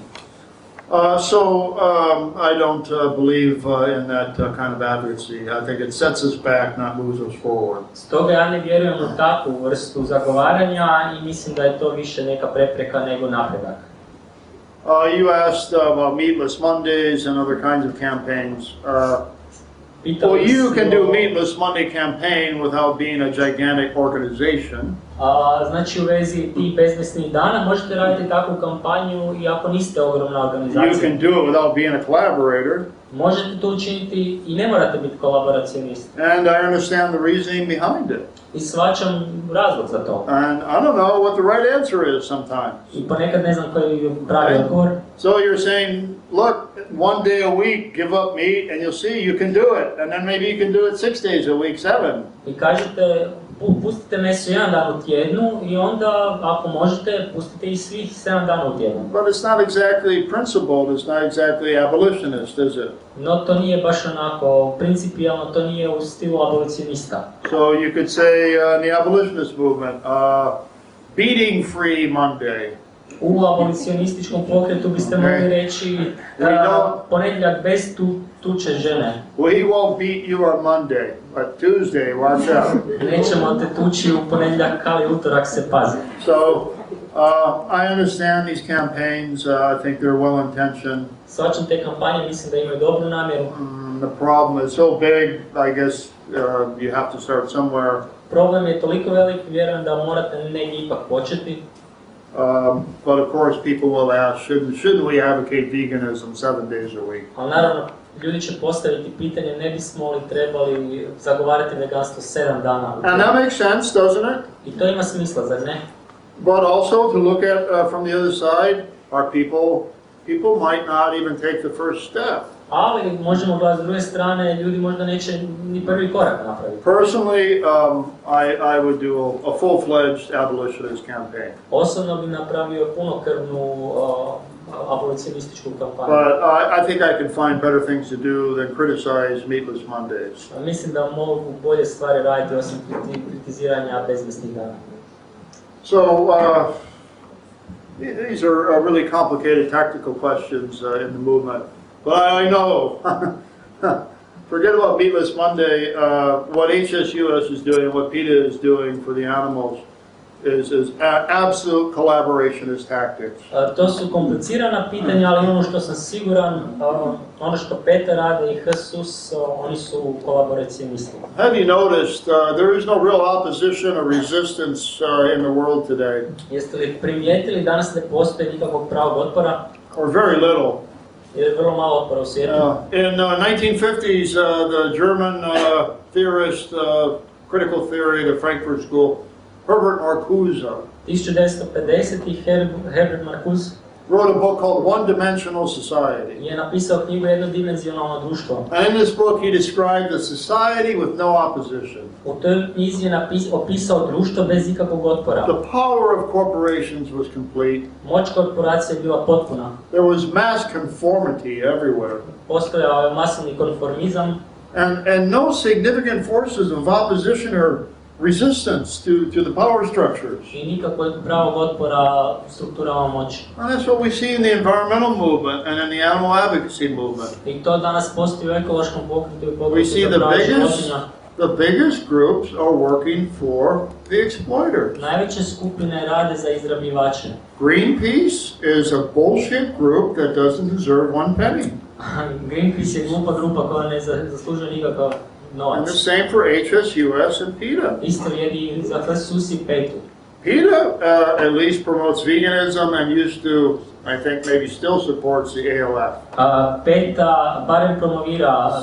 I don't believe in that kind of advocacy. I think it sets us back, not moves us forward. Stoga ja ne vjerujem u takvu vrstu zagovaranja i mislim da je to više neka prepreka nego napredak. You asked about Meatless Mondays and other kinds of campaigns. Well, you can do Meatless Monday campaign without being a gigantic organization. Znači u vezi tih bezmesnih dana možete raditi takvu kampanju i ako niste ogromna You organizacija. can do it without being a collaborator. Možete to učiniti i ne morate biti kolaboracionisti. And I understand the reasoning behind it. I shvaćam razlog za to. And I don't know what the right answer is sometimes. I ponekad ne znam koji je pravi odgovor. So you're saying, look, 1 day a week, give up meat, and you'll see you can do it. And then maybe you can do it 6 days a week, 7. I kažete, pustite meso jedan dan u tjednu i onda, ako možete, pustite i svih 7 dana u tjednu. But it's not exactly principled, it's not exactly abolitionist, is it? No to nije baš onako principijalno, to nije u stilu abolicionista. So you could say in the abolitionist movement, beating free Monday. U abolicionističkom pokretu biste mogli reći ponedjeljak bez tuče žene. We won't beat you on Monday, but Tuesday, watch out. Nećemo te tući u ponedjeljak, ali utorak se pazi. So I understand these campaigns. I think they're well intentioned. Svačam te kampanje, mislim da imaju dobru namjeru. The problem is so big, I guess you have to start somewhere. Problem je toliko velik, vjerujem da morate negdje ipak početi. But of course people will ask, shouldn't we advocate veganism 7 days a week? Ali naravno, ljudi će postaviti pitanje, ne bismo li trebali zagovarati veganstvo 7 dana. And that makes sense, doesn't it? I to ima smisla, zar ne? But also to look at from the other side, are people might not even take the first step. Ali možemo gledati s druge strane, ljudi možda neće ni prvi korak napraviti. Personally, I would do a full-fledged abolitionist campaign. Osobno bi napravio punokrvnu abolicionističku kampanju. But I think I can find better things to do than criticize Meatless Mondays. Mislim da mogu bolje stvari raditi osim kritiziranja bezmesnih dana. So these are really complicated tactical questions in the movement. But I know, forget about Meatless Monday, what HSUS is doing, what PETA is doing for the animals is absolute collaborationist tactics. To su komplicirana pitanja, ali ono što sam siguran, ono što PETA rade i HSUS, oni su kolaboracionisti. Have you noticed there is no real opposition or resistance in the world today? Jeste li primijetili danas ne postoji nikakvog pravog otpora? Or very little. Jer vrlo malo otpora u svijetu. In 1950s, the German theorist, critical theory, the Frankfurt School, Herbert Marcuse, 1950-ih Herbert Marcuse wrote a book called One-Dimensional Society. je napisao knjigu Jednodimenzionalno društvo. And in this book he described a society with no opposition. U toj knjizi je opisao društvo bez ikakvog otpora. The power of corporations was complete. Moć korporacije je bila potpuna. There was mass conformity everywhere. Postojao je masovni konformizam. And no significant forces of opposition or resistance to the power structures. I nikakvog pravog otpora strukturama moći. And that's what we see in the environmental movement and in the animal advocacy movement. I to danas postoji u ekološkom pokretu i We pokretu see za prava životinja. the biggest groups are working for the exploiters. Najveće skupine rade za izrabljivače. Greenpeace is a bullshit group that doesn't deserve one penny. Greenpeace je glupa grupa koja ne zaslužuje nikakav And novac. the same for HSUS and PETA. Isto vrijedi i za HSUS i PETA. PETA at least promotes veganism and used to, I think, maybe still supports the ALF. PETA barem promovira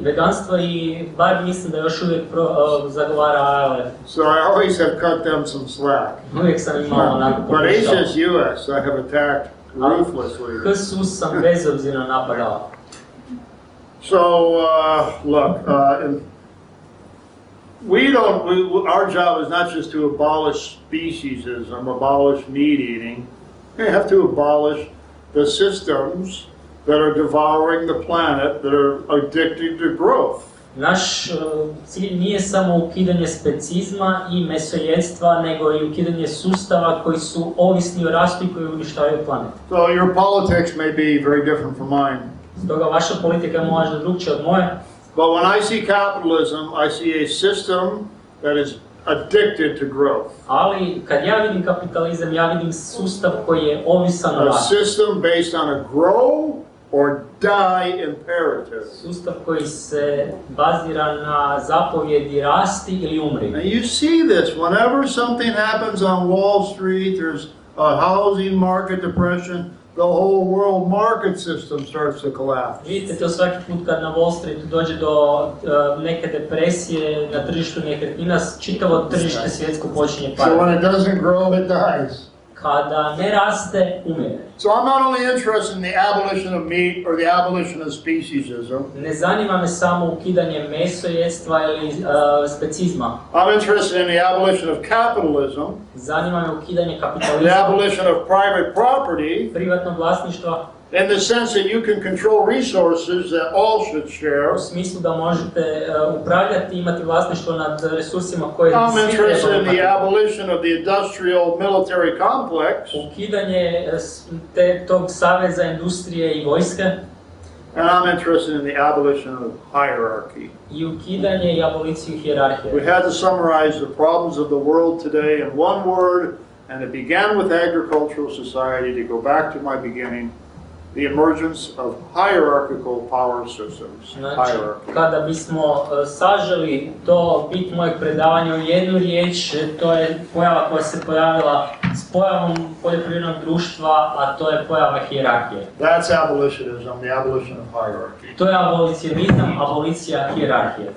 veganstvo i bar mislim da još uvijek zagovara ALF. So I always have cut them some slack. Uvijek sam imao onako But pokušao. HSUS I have attacked ruthlessly. HSUS sam bezobzirno napadao. So look, our job is not just to abolish speciesism, abolish meat eating. We have to abolish the systems that are devouring the planet, that are addicted to growth. Naš cilj nije samo ukidanje specizma i mesojedstva, nego i ukidanje sustava koji su ovisni o rastu i koji uništavaju planet. So your politics may be very different from mine. Stoga vaša politika je možda drugčija od moje. But when I see capitalism, I see a system that is addicted to growth. Ali kad ja vidim kapitalizam, ja vidim sustav koji je ovisan o A rastu. system based on a grow or die imperative. Sustav koji se bazira na zapovjedi rasti ili Now umri. you see this whenever something happens on Wall Street, there's a housing market depression, the whole world market system starts to collapse. Vidite to svaki put kad na Wall Streetu dođe do neke depresije na tržištu nekretnina, čitavo tržište svjetsko počinje So when padati. it doesn't grow, it dies. Kada ne raste, umire. So I'm not only interested in the abolition of meat or the abolition of speciesism, Ne zanima me samo ukidanje mesojedstva ili specizma. I'm interested in the abolition of capitalism, Zanima me ukidanje the kapitalizma, abolition of private property, privatnog vlasništva, in the sense that you can control resources that all should share. u smislu da možete upravljati i imati vlasništvo nad resursima koje I'm svi interested trebaju in the imati. abolition of the industrial military complex, Ukidanje tog saveza industrije i vojske and I'm interested in the abolition of hierarchy. i ukidanje i aboliciju hijerarhije. We had to summarize the problems of the world today in one word, and it began with agricultural society, to go back to my beginning, the emergence of hierarchical power systems. Znači, Hierarchy. kada bismo saželi to bit mojeg predavanja u jednu riječ, to je pojava koja se pojavila s pojavom poljoprivrednog društva, a to je pojava hijerarhije. That's abolitionism, the abolition of hierarchy. To je abolicionizam, abolicija hijerarhije.